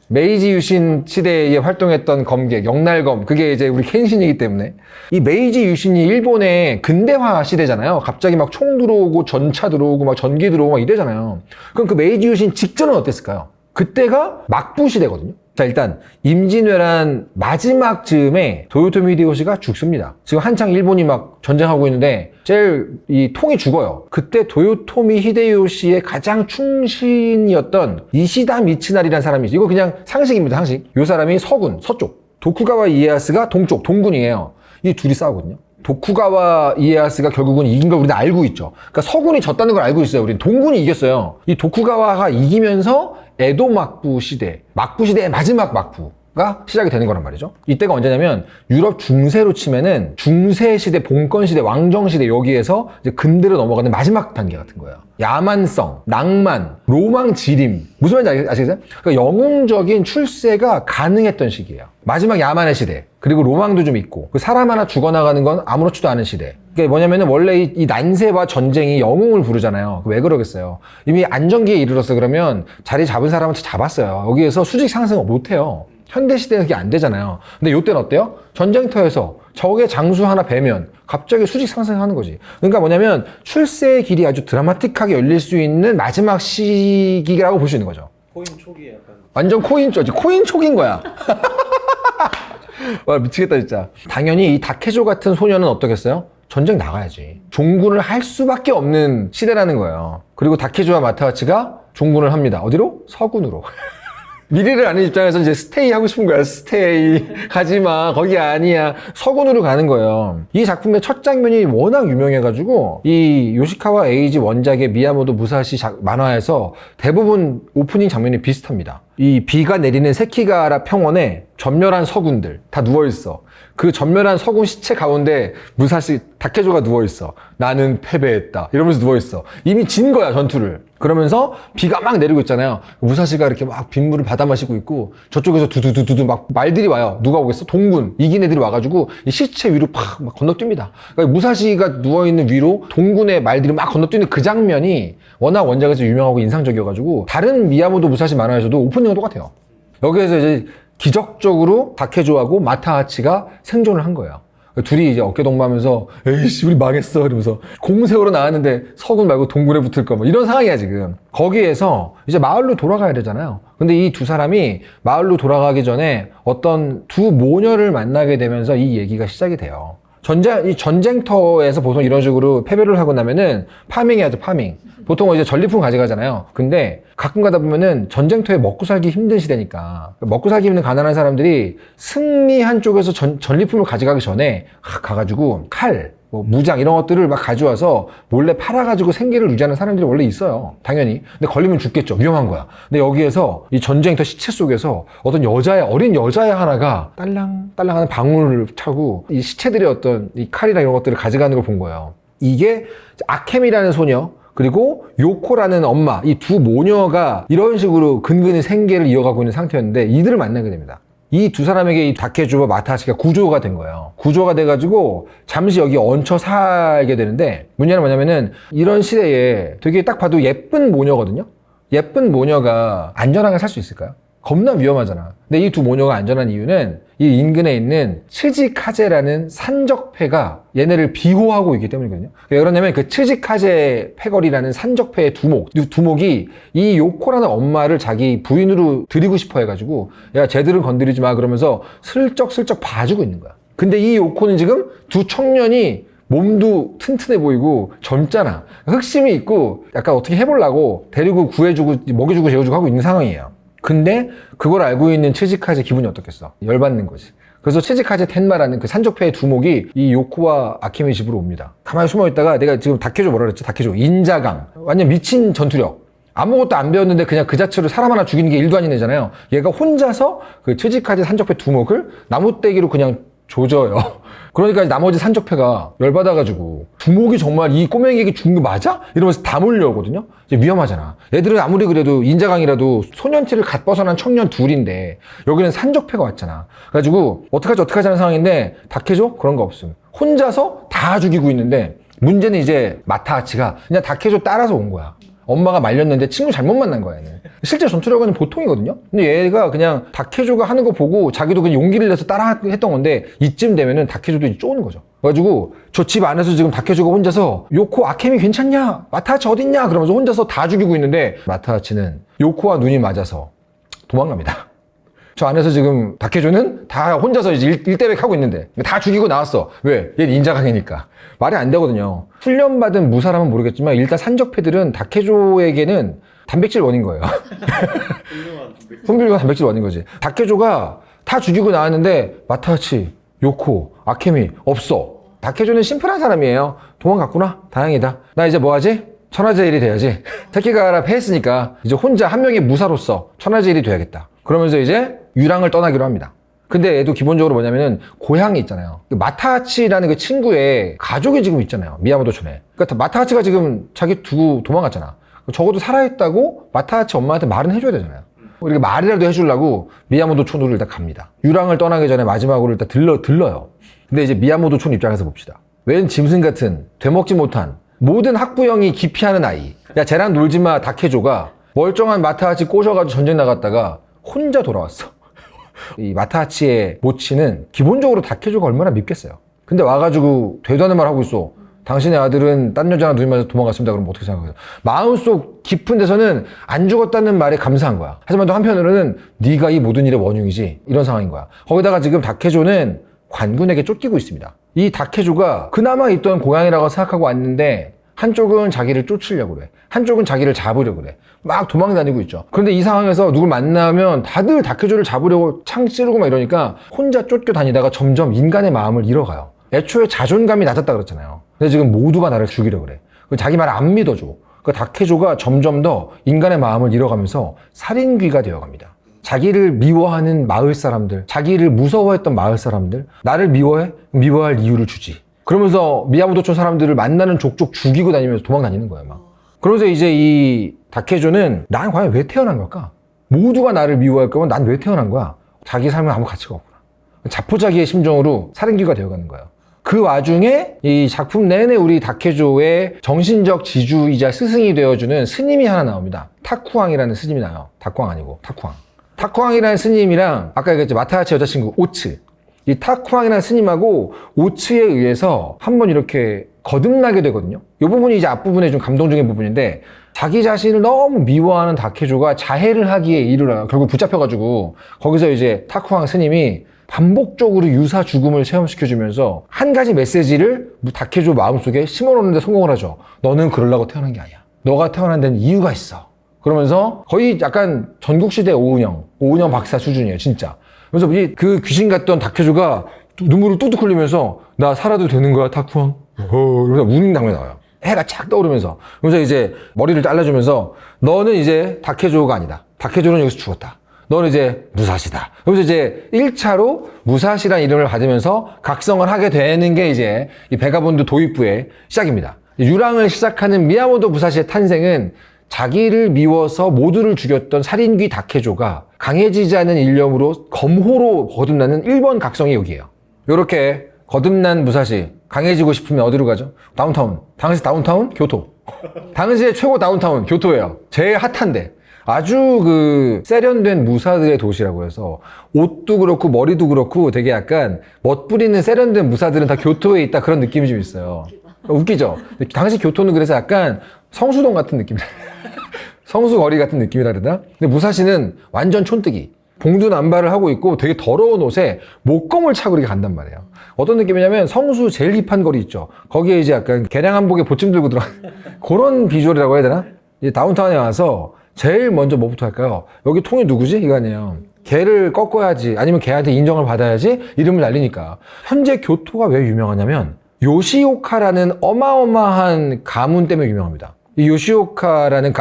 메이지 유신 시대에 활동했던 검객, 영날검, 그게 이제 우리 켄신이기 때문에. 이 메이지 유신이 일본의 근대화 시대잖아요. 갑자기 막 총 들어오고 전차 들어오고 막 전기 들어오고 막 이래잖아요. 그럼 그 메이지 유신 직전은 어땠을까요? 그때가 막부 시대거든요. 자, 일단 임진왜란 마지막 즈음에 도요토미 히데요시가 죽습니다. 지금 한창 일본이 막 전쟁하고 있는데 제일 이 통이 죽어요. 그때 도요토미 히데요시의 가장 충신이었던 이시다 미츠나리라는 사람이 있어요. 이거 그냥 상식입니다, 상식. 이 사람이 서군, 서쪽. 도쿠가와 이에야스가 동쪽, 동군이에요. 이 둘이 싸우거든요. 도쿠가와 이에야스가 결국은 이긴 걸 우리는 알고 있죠. 그러니까 서군이 졌다는 걸 알고 있어요. 우리는 동군이 이겼어요. 이 도쿠가와가 이기면서 에도 막부 시대의 마지막 막부가 시작이 되는 거란 말이죠. 이때가 언제냐면 유럽 중세로 치면은 중세 시대, 봉건 시대, 왕정 시대 여기에서 이제 근대로 넘어가는 마지막 단계 같은 거예요. 야만성, 낭만, 로망 지림. 무슨 말인지 아시겠어요? 그러니까 영웅적인 출세가 가능했던 시기예요. 마지막 야만의 시대. 그리고 로망도 좀 있고. 사람 하나 죽어나가는 건 아무렇지도 않은 시대. 그게 뭐냐면은 원래 이 난세와 전쟁이 영웅을 부르잖아요. 왜 그러겠어요? 이미 안정기에 이르렀어 그러면 자리 잡은 사람한테 잡았어요. 여기에서 수직 상승을 못해요. 현대시대는 그게 안 되잖아요. 근데 이때는 어때요? 전쟁터에서 적의 장수 하나 베면 갑자기 수직 상승하는 거지. 그러니까 뭐냐면 출세의 길이 아주 드라마틱하게 열릴 수 있는 마지막 시기라고 볼 수 있는 거죠. 코인 초기 약간 완전 코인 초지. 코인 초기인 거야. 와, 미치겠다 진짜. 당연히 이 다케조 같은 소년은 어떻겠어요? 전쟁 나가야지. 종군을 할 수밖에 없는 시대라는 거예요. 그리고 다케조와 마타하치가 종군을 합니다. 어디로? 서군으로. 미래를 아는 입장에서 이제 스테이 하고 싶은 거야. 스테이. 가지마. 거기 아니야. 서군으로 가는 거예요. 이 작품의 첫 장면이 워낙 유명해가지고 이 요시카와 에이지 원작의 미야모토 무사시 만화에서 대부분 오프닝 장면이 비슷합니다. 이 비가 내리는 세키가하라 평원에 전멸한 서군들 다 누워있어. 그 전멸한 서군 시체 가운데 무사시 다케조가 누워있어. 나는 패배했다. 이러면서 누워있어. 이미 진 거야, 전투를. 그러면서 비가 막 내리고 있잖아요. 무사시가 이렇게 막 빗물을 받아 마시고 있고 저쪽에서 두두두두 막 말들이 와요. 누가 오겠어? 동군. 이긴 애들이 와가지고 이 시체 위로 팍 막 건너뜁니다. 그러니까 무사시가 누워있는 위로 동군의 말들이 막 건너뛰는 그 장면이 워낙 원작에서 유명하고 인상적이어가지고 다른 미야모토 무사시 만화에서도 오프닝은 똑같아요. 여기에서 이제 기적적으로 다케조하고 마타하치가 생존을 한 거예요. 둘이 이제 어깨동무하면서 에이씨 우리 망했어 이러면서 공 세우러 나왔는데 서군 말고 동군에 붙을 거 뭐 이런 상황이야 지금. 거기에서 이제 마을로 돌아가야 되잖아요. 근데 이 두 사람이 마을로 돌아가기 전에 어떤 두 모녀를 만나게 되면서 이 얘기가 시작이 돼요. 이 전쟁터에서 보통 이런 식으로 패배를 하고 나면은 파밍 해야죠, 파밍. 보통 이제 전리품 가져가잖아요. 근데 가끔 가다 보면은 전쟁터에 먹고 살기 힘든 시대니까 먹고 살기 힘든 가난한 사람들이 승리한 쪽에서 전리품을 가져가기 전에 가가지고 칼, 뭐 무장 이런 것들을 막 가져와서 몰래 팔아가지고 생계를 유지하는 사람들이 원래 있어요. 당연히. 근데 걸리면 죽겠죠. 위험한 거야. 근데 여기에서 이 전쟁터 시체 속에서 어떤 어린 여자애 하나가 딸랑딸랑 하는 방울을 차고 이 시체들의 어떤 이 칼이나 이런 것들을 가져가는 걸 본 거예요. 이게 아케미라는 소녀, 그리고 요코라는 엄마, 이 두 모녀가 이런 식으로 근근히 생계를 이어가고 있는 상태였는데 이들을 만나게 됩니다. 이 두 사람에게 이 다케주와 마타하치가 구조가 된 거예요. 구조가 돼가지고 잠시 여기 얹혀 살게 되는데 문제는 뭐냐면은 이런 시대에 되게 딱 봐도 예쁜 모녀거든요. 예쁜 모녀가 안전하게 살 수 있을까요? 겁나 위험하잖아. 근데 이 두 모녀가 안전한 이유는 이 인근에 있는 츠지카제라는 산적패가 얘네를 비호하고 있기 때문이거든요. 왜 그러냐면 그 츠지카제 패거리라는 산적패의 두목이 이 요코라는 엄마를 자기 부인으로 들이고 싶어 해가지고 야 쟤들은 건드리지 마 그러면서 슬쩍슬쩍 봐주고 있는 거야. 근데 이 요코는 지금 두 청년이 몸도 튼튼해 보이고 젊잖아. 흑심이 있고 약간 어떻게 해보려고 데리고 구해주고 먹여주고 재워주고 하고 있는 상황이에요. 근데 그걸 알고 있는 츠지카제 기분이 어떻겠어? 열받는 거지. 그래서 츠지카제 텐마라는 그 산적패의 두목이 이 요코와 아케미 집으로 옵니다. 가만히 숨어 있다가 내가 지금 다케조 뭐라 그랬지? 다케조 인자강. 완전 미친 전투력. 아무것도 안 배웠는데 그냥 그 자체로 사람 하나 죽이는 게 일도 아닌 애잖아요. 얘가 혼자서 그 츠지카제 산적패 두목을 나무떼기로 그냥 조져요. 그러니까 나머지 산적패가 열받아가지고 두목이 정말 이 꼬맹이에게 죽는 거 맞아? 이러면서 다 몰려오거든요. 이제 위험하잖아. 얘들은 아무리 그래도 인자강이라도 소년티를 갓 벗어난 청년 둘인데 여기는 산적패가 왔잖아. 그래가지고 어떡하지 하는 상황인데 다케조? 그런 거 없음. 혼자서 다 죽이고 있는데 문제는 이제 마타하치가 그냥 다케조 따라서 온 거야. 엄마가 말렸는데 친구 잘못 만난 거야, 얘는. 실제 전투력은 보통이거든요? 근데 얘가 그냥 다케조가 하는 거 보고 자기도 그냥 용기를 내서 따라 했던 건데 이쯤 되면은 다케조도 이제 쪼는 거죠. 그래가지고 저 집 안에서 지금 다케조가 혼자서 요코 아케미 괜찮냐? 마타하치 어딨냐? 그러면서 혼자서 다 죽이고 있는데 마타하치는 요코와 눈이 맞아서 도망갑니다. 저 안에서 지금 다케조는 다 혼자서 이제 일대백 하고 있는데 다 죽이고 나왔어. 왜? 얘는 인자강이니까. 말이 안 되거든요. 훈련받은 무사람은 모르겠지만 일단 산적패들은 다케조에게는 단백질 원인 거예요. 흠빌과 단백질 원인 거지. 다케조가 다 죽이고 나왔는데 마타하치, 요코, 아케미 없어. 다케조는 심플한 사람이에요. 도망갔구나. 다행이다. 나 이제 뭐 하지? 천하제일이 돼야지. 새끼가 패했으니까 이제 혼자 한 명의 무사로서 천하제일이 돼야겠다. 그러면서 이제 유랑을 떠나기로 합니다. 근데 얘도 기본적으로 뭐냐면은 고향이 있잖아요. 마타하치라는 그 친구의 가족이 지금 있잖아요. 미야모토촌에. 그러니까 마타하치가 지금 자기 두고 도망갔잖아. 적어도 살아있다고 마타하치 엄마한테 말은 해줘야 되잖아요. 이렇게 말이라도 해주려고 미야모토촌으로 일단 갑니다. 유랑을 떠나기 전에 마지막으로 일단 들러요. 근데 이제 미야모토촌 입장에서 봅시다. 웬 짐승 같은 되먹지 못한 모든 학부형이 기피하는 아이. 야 쟤랑 놀지마 다케조가 멀쩡한 마타하치 꼬셔가지고 전쟁 나갔다가 혼자 돌아왔어. 이 마타하치의 모치는 기본적으로 다케조가 얼마나 밉겠어요. 근데 와가지고 되도 않는 말 하고 있어. 당신의 아들은 딴 여자랑 눈이 맞아서 도망갔습니다. 그러면 어떻게 생각해요? 마음속 깊은 데서는 안 죽었다는 말에 감사한 거야. 하지만 또 한편으로는 네가 이 모든 일의 원흉이지. 이런 상황인 거야. 거기다가 지금 다케조는 관군에게 쫓기고 있습니다. 이 다케조가 그나마 있던 고향이라고 생각하고 왔는데 한쪽은 자기를 쫓으려고 그래. 한쪽은 자기를 잡으려고 그래. 막 도망 다니고 있죠. 그런데 이 상황에서 누굴 만나면 다들 다케조를 잡으려고 창 찌르고 막 이러니까 혼자 쫓겨 다니다가 점점 인간의 마음을 잃어가요. 애초에 자존감이 낮았다 그랬잖아요. 근데 지금 모두가 나를 죽이려고 그래. 자기 말 안 믿어줘. 그 다케조가 점점 더 인간의 마음을 잃어가면서 살인귀가 되어갑니다. 자기를 미워하는 마을 사람들, 자기를 무서워했던 마을 사람들, 나를 미워해? 미워할 이유를 주지. 그러면서 미야모토촌 사람들을 만나는 족족 죽이고 다니면서 도망 다니는 거예요, 막. 그러면서 이제 이 다케조는 난 과연 왜 태어난 걸까? 모두가 나를 미워할 거면 난 왜 태어난 거야? 자기 삶은 아무 가치가 없구나. 자포자기의 심정으로 살인귀가 되어가는 거예요. 그 와중에 이 작품 내내 우리 다케조의 정신적 지주이자 스승이 되어주는 스님이 하나 나옵니다. 타쿠왕이라는 스님이 나와요. 다쿠왕 아니고 타쿠왕. 타쿠왕이라는 스님이랑 아까 얘기했죠. 마타하치 여자친구 오츠. 이 타쿠왕이라는 스님하고 오츠에 의해서 한번 이렇게 거듭나게 되거든요. 이 부분이 이제 앞부분에 좀 감동적인 부분인데 자기 자신을 너무 미워하는 다케조가 자해를 하기에 이르러요. 결국 붙잡혀가지고 거기서 이제 타쿠왕 스님이 반복적으로 유사 죽음을 체험시켜주면서 한 가지 메시지를 다케조 마음속에 심어놓는데 성공을 하죠. 너는 그러려고 태어난 게 아니야. 너가 태어난 데는 이유가 있어. 그러면서 거의 약간 전국시대 오은영 박사 수준이에요, 진짜. 그래서 그 귀신 같던 다케조가 눈물을 뚝뚝 흘리면서 나 살아도 되는 거야, 타쿠왕? 이러면서 우는 장면이 나와요. 해가 착 떠오르면서. 그래서 이제 머리를 잘라주면서 너는 이제 다케조가 아니다. 다케조는 여기서 죽었다. 너는 이제 무사시다. 그래서 이제 1차로 무사시란 이름을 받으면서 각성을 하게 되는 게 이제 이 베가본드 도입부의 시작입니다. 유랑을 시작하는 미야모토 무사시의 탄생은 자기를 미워서 모두를 죽였던 살인귀 다케조가 강해지지 않은 일념으로 검호로 거듭나는 1번 각성이 여기에요. 요렇게 거듭난 무사시, 강해지고 싶으면 어디로 가죠? 다운타운. 당시 다운타운? 교토. 당시의 최고 다운타운, 교토예요. 제일 핫한데. 아주 세련된 무사들의 도시라고 해서 옷도 그렇고 머리도 그렇고 되게 약간 멋부리는 세련된 무사들은 다 교토에 있다 그런 느낌이 좀 있어요. 웃기죠? 당시 교토는 그래서 약간 성수동 같은 느낌이다. 성수거리 같은 느낌이라 그러나? 근데 무사시는 완전 촌뜨기. 봉두남발을 하고 있고 되게 더러운 옷에 목검을 차고 이렇게 간단 말이에요. 어떤 느낌이냐면 성수 제일 힙한 거리 있죠. 거기에 이제 약간 개량 한복에 보침 들고 들어간 그런 비주얼이라고 해야 되나? 이제 다운타운에 와서 제일 먼저 뭐부터 할까요? 여기 통이 누구지? 이거 아니에요. 걔를 꺾어야지 아니면 걔한테 인정을 받아야지 이름을 날리니까. 현재 교토가 왜 유명하냐면 요시오카라는 어마어마한 가문 때문에 유명합니다. 이 요시오카라는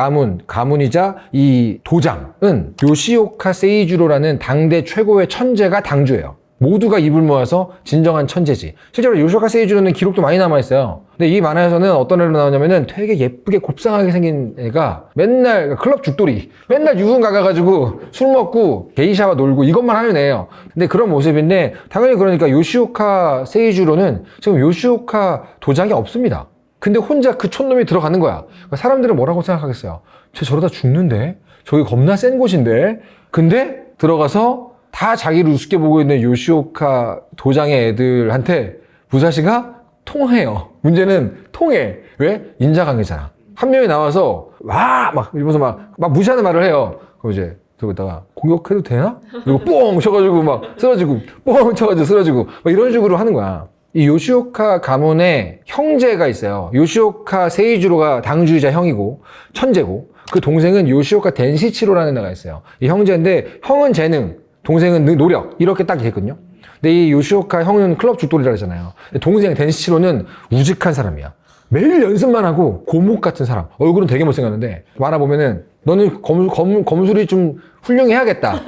가문이자 이 도장은 요시오카 세이주로라는 당대 최고의 천재가 당주예요. 모두가 입을 모아서 진정한 천재지. 실제로 요시오카 세이주로는 기록도 많이 남아있어요. 근데 이 만화에서는 어떤 애로 나오냐면은 되게 예쁘게 곱상하게 생긴 애가 맨날 클럽 죽돌이, 맨날 유흥가 가가지고 술 먹고 게이샤와 놀고 이것만 하는 애예요. 근데 그런 모습인데 당연히 그러니까 요시오카 세이주로는 지금 요시오카 도장이 없습니다. 근데 혼자 그 촌놈이 들어가는 거야. 그러니까 사람들은 뭐라고 생각하겠어요? 쟤 저러다 죽는데? 저기 겁나 센 곳인데? 근데 들어가서 다 자기를 우습게 보고 있는 요시오카 도장의 애들한테 무사시가 통해요. 문제는 통해. 왜? 인자 관계잖아. 한 명이 나와서 막 이러면서 막 무시하는 말을 해요. 그럼 이제 저기다가 공격해도 되나? 그리고 뽕 쳐가지고 막 쓰러지고 뽕 쳐가지고 쓰러지고 막 이런 식으로 하는 거야. 이 요시오카 가문의 형제가 있어요. 요시오카 세이주로가 당주이자 형이고 천재고 그 동생은 요시오카 덴시치로라는 애가 있어요. 이 형제인데 형은 재능, 동생은 노력 이렇게 딱 있거든요. 근데 이 요시오카 형은 클럽 죽돌이라 그러잖아요. 동생 덴시치로는 우직한 사람이야. 매일 연습만 하고 고목 같은 사람. 얼굴은 되게 못생겼는데 만화 보면은 너는 검술이 좀 훌륭해야겠다.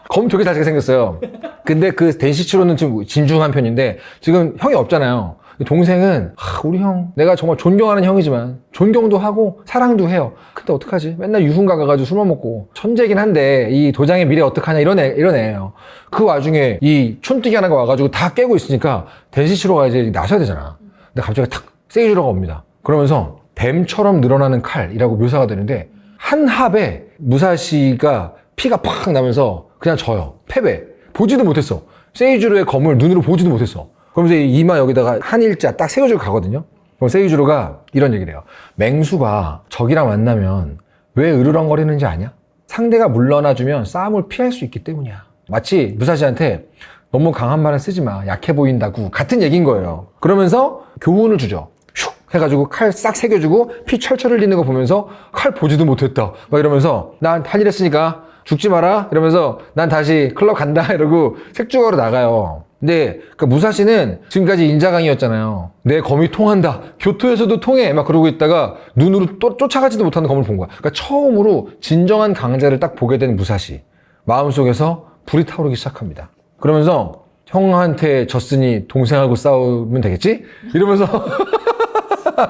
검 되게 잘생겨 생겼어요. 근데 그 덴시치로는 지금 진중한 편인데 지금 형이 없잖아요. 동생은 우리 형 내가 정말 존경하는 형이지만 존경도 하고 사랑도 해요. 근데 어떡하지? 맨날 유흥가 가가지고 술만 먹고 천재긴 한데 이 도장의 미래 어떡하냐 이런 애예요. 그 와중에 이 촌뜨기 하나가 와가지고 다 깨고 있으니까 덴시치로가 이제 나서야 되잖아. 근데 갑자기 탁 세이주로가 옵니다. 그러면서 뱀처럼 늘어나는 칼이라고 묘사가 되는데 한 합에 무사시가 피가 팍 나면서 그냥 져요. 패배. 보지도 못했어. 세이주로의 검을 눈으로 보지도 못했어. 그러면서 이마 여기다가 한 일자 딱 세워주고 가거든요. 그럼 세이주로가 이런 얘기를 해요. 맹수가 적이랑 만나면 왜 으르렁거리는지 아냐? 상대가 물러나주면 싸움을 피할 수 있기 때문이야. 마치 무사시한테 너무 강한 말은 쓰지 마. 약해 보인다고. 같은 얘기인 거예요. 그러면서 교훈을 주죠. 슉 해가지고 칼 싹 새겨주고 피 철철 흘리는 거 보면서 칼 보지도 못했다. 막 이러면서 난 할 일 했으니까 죽지 마라 이러면서 난 다시 클럽 간다 이러고 색주가로 나가요. 근데 그 무사시는 지금까지 인자강이었잖아요. 내 검이 통한다. 교토에서도 통해. 막 그러고 있다가 눈으로 또 쫓아가지도 못하는 검을 본 거야. 그러니까 처음으로 진정한 강자를 딱 보게 된 무사시. 마음속에서 불이 타오르기 시작합니다. 그러면서 형한테 졌으니 동생하고 싸우면 되겠지? 이러면서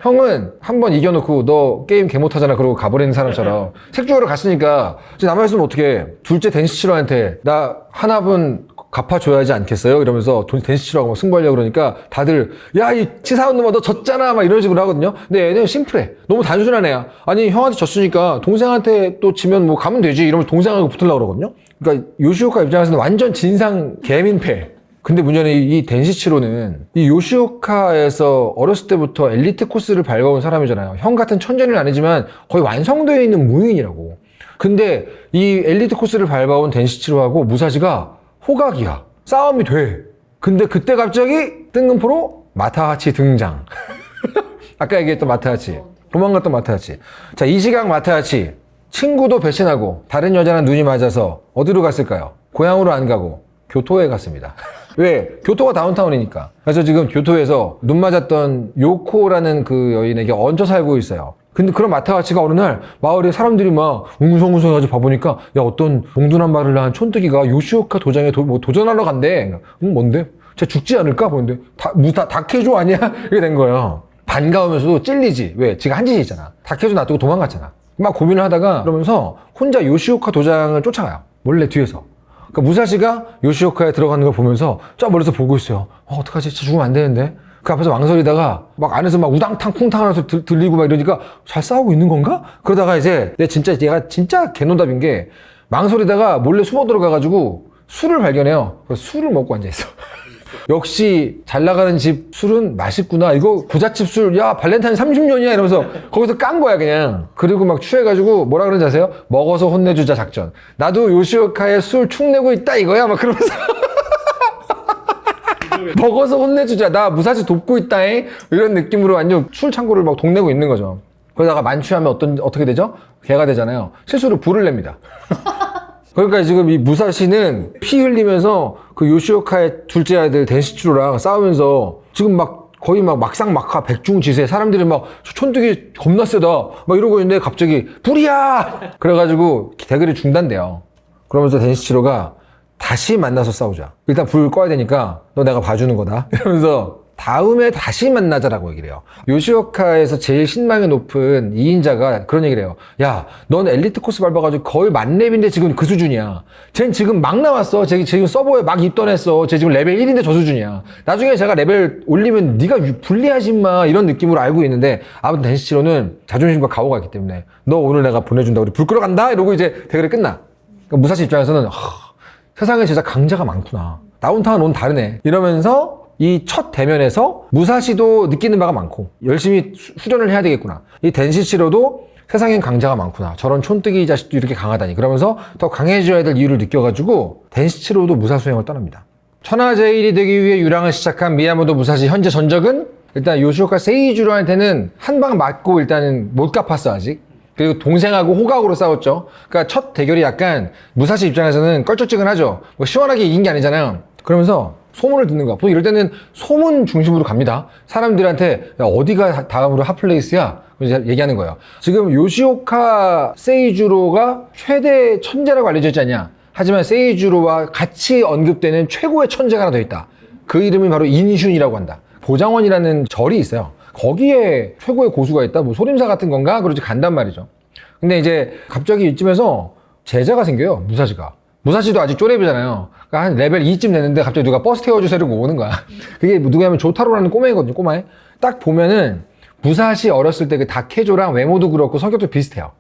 형은 한 번 이겨놓고 너 게임 개 못하잖아 그러고 가버리는 사람처럼 색주하러 갔으니까 이제 남아있으면 어떡해. 둘째 덴시치로한테 나 한 합은 갚아줘야 하지 않겠어요? 이러면서 덴시치로하고 승부하려고 그러니까 다들 야 이 치사한 놈아 너 졌잖아 막 이런 식으로 하거든요. 근데 얘는 심플해. 너무 단순한 애야. 아니 형한테 졌으니까 동생한테 또 지면 뭐 가면 되지 이러면서 동생하고 붙으려고 그러거든요. 그러니까 요시오카 입장에서는 완전 진상 개민패. 근데 문제는 이 덴시치로는 이 요시오카에서 어렸을 때부터 엘리트 코스를 밟아온 사람이잖아요. 형 같은 천재는 아니지만 거의 완성되어 있는 무인이라고. 근데 이 엘리트 코스를 밟아온 덴시치로하고 무사시가 호각이야. 싸움이 돼. 근데 그때 갑자기 뜬금포로 마타하치 등장. 아까 얘기했던 마타하치. 도망갔던 마타하치. 자, 이 시각 마타하치. 친구도 배신하고 다른 여자랑 눈이 맞아서 어디로 갔을까요? 고향으로 안 가고 교토에 갔습니다. 왜? 교토가 다운타운이니까. 그래서 지금 교토에서 눈 맞았던 요코라는 그 여인에게 얹혀 살고 있어요. 근데 그런 마타하치가 어느 날 마을에 사람들이 막 웅성웅성해가지고 봐보니까 야, 어떤 몽둥한 말을 낳은 촌뜨기가 요시오카 도장에 도전하러 간대. 뭔데? 쟤 죽지 않을까? 보는데 다케조 아니야? 이렇게 된 거예요. 반가우면서도 찔리지. 왜? 지가 한 짓이 있잖아. 다케조 놔두고 도망갔잖아. 막 고민을 하다가 그러면서 혼자 요시오카 도장을 쫓아가요. 몰래 뒤에서. 그러니까 무사시가 요시오카에 들어가는 걸 보면서 저 멀리서 보고 있어요. 어떡하지? 진짜 죽으면 안 되는데. 그 앞에서 망설이다가 막 안에서 막 우당탕 쿵탕 하면서 들리고 막 이러니까 잘 싸우고 있는 건가? 그러다가 이제 얘가 진짜 개노답인 게 망설이다가 몰래 숨어 들어가가지고 술을 발견해요. 그래서 술을 먹고 앉아있어. 역시 잘 나가는 집 술은 맛있구나. 이거 부잣집 술, 야, 발렌타인 30년이야. 이러면서 거기서 깐 거야, 그냥. 그리고 막 취해가지고 뭐라 그러는지 아세요? 먹어서 혼내주자 작전. 나도 요시오카에 술 축내고 있다, 이거야. 막 그러면서. 먹어서 혼내주자. 나 무사시 돕고 있다잉. 이런 느낌으로 완전 술 창고를 막 동내고 있는 거죠. 그러다가 만취하면 어떻게 되죠? 개가 되잖아요. 실수로 불을 냅니다. 그러니까 지금 이 무사시는 피 흘리면서 그 요시오카의 둘째 아들 덴시치로랑 싸우면서 지금 막 거의 막 막상막하 백중지세 사람들이 막 촌뜨기 겁나 세다 막 이러고 있는데 갑자기 불이야! 그래가지고 대결이 중단돼요. 그러면서 덴시치로가 다시 만나서 싸우자. 일단 불 꺼야 되니까 너 내가 봐주는 거다. 이러면서 다음에 다시 만나자라고 얘기를 해요. 요시오카에서 제일 신망이 높은 2인자가 그런 얘기를 해요. 야, 넌 엘리트 코스 밟아가지고 거의 만렙인데 지금 그 수준이야. 쟨 지금 막 나왔어. 쟤 지금 서버에 막 입던했어. 쟤 지금 레벨 1인데 저 수준이야. 나중에 제가 레벨 올리면 네가 불리하지 마. 이런 느낌으로 알고 있는데 아무튼 덴시치로는 자존심과 각오가 있기 때문에 너 오늘 내가 보내준다. 우리 불 끄러 간다. 이러고 이제 대결이 끝나. 그러니까 무사시 입장에서는 세상에 진짜 강자가 많구나. 다운타운 온 다르네. 이러면서 이 첫 대면에서 무사시도 느끼는 바가 많고 열심히 수련을 해야 되겠구나. 이 덴시치로도 세상엔 강자가 많구나. 저런 촌뜨기 자식도 이렇게 강하다니. 그러면서 더 강해져야 될 이유를 느껴가지고 덴시치로도 무사수행을 떠납니다. 천하제일이 되기 위해 유랑을 시작한 미야모토 무사시 현재 전적은 일단 요시오카 세이주로한테는 한 방 맞고 일단은 못 갚았어 아직. 그리고 동생하고 호각으로 싸웠죠. 그러니까 첫 대결이 약간 무사시 입장에서는 껄쩍지근하죠. 뭐 시원하게 이긴 게 아니잖아요. 그러면서 소문을 듣는 거야. 보통 이럴 때는 소문 중심으로 갑니다. 사람들한테 야, 어디가 다음으로 핫플레이스야? 이제 얘기하는 거예요. 지금 요시오카 세이주로가 최대 천재라고 알려져 있지 않냐? 하지만 세이주로와 같이 언급되는 최고의 천재가 하나 더 있다. 그 이름이 바로 인슌이라고 한다. 보장원이라는 절이 있어요. 거기에 최고의 고수가 있다. 뭐 소림사 같은 건가? 그러지 간단 말이죠. 근데 이제 갑자기 이쯤에서 제자가 생겨요. 무사시가. 무사시도 아직 쪼렙이잖아요. 그러니까 한 레벨 2쯤 됐는데 갑자기 누가 버스 태워주세요 이러고 오는 거야. 그게 누구냐면 조타로라는 꼬마이거든요. 꼬마애. 딱 보면은 무사시 어렸을 때 그 다케조랑 외모도 그렇고 성격도 비슷해요.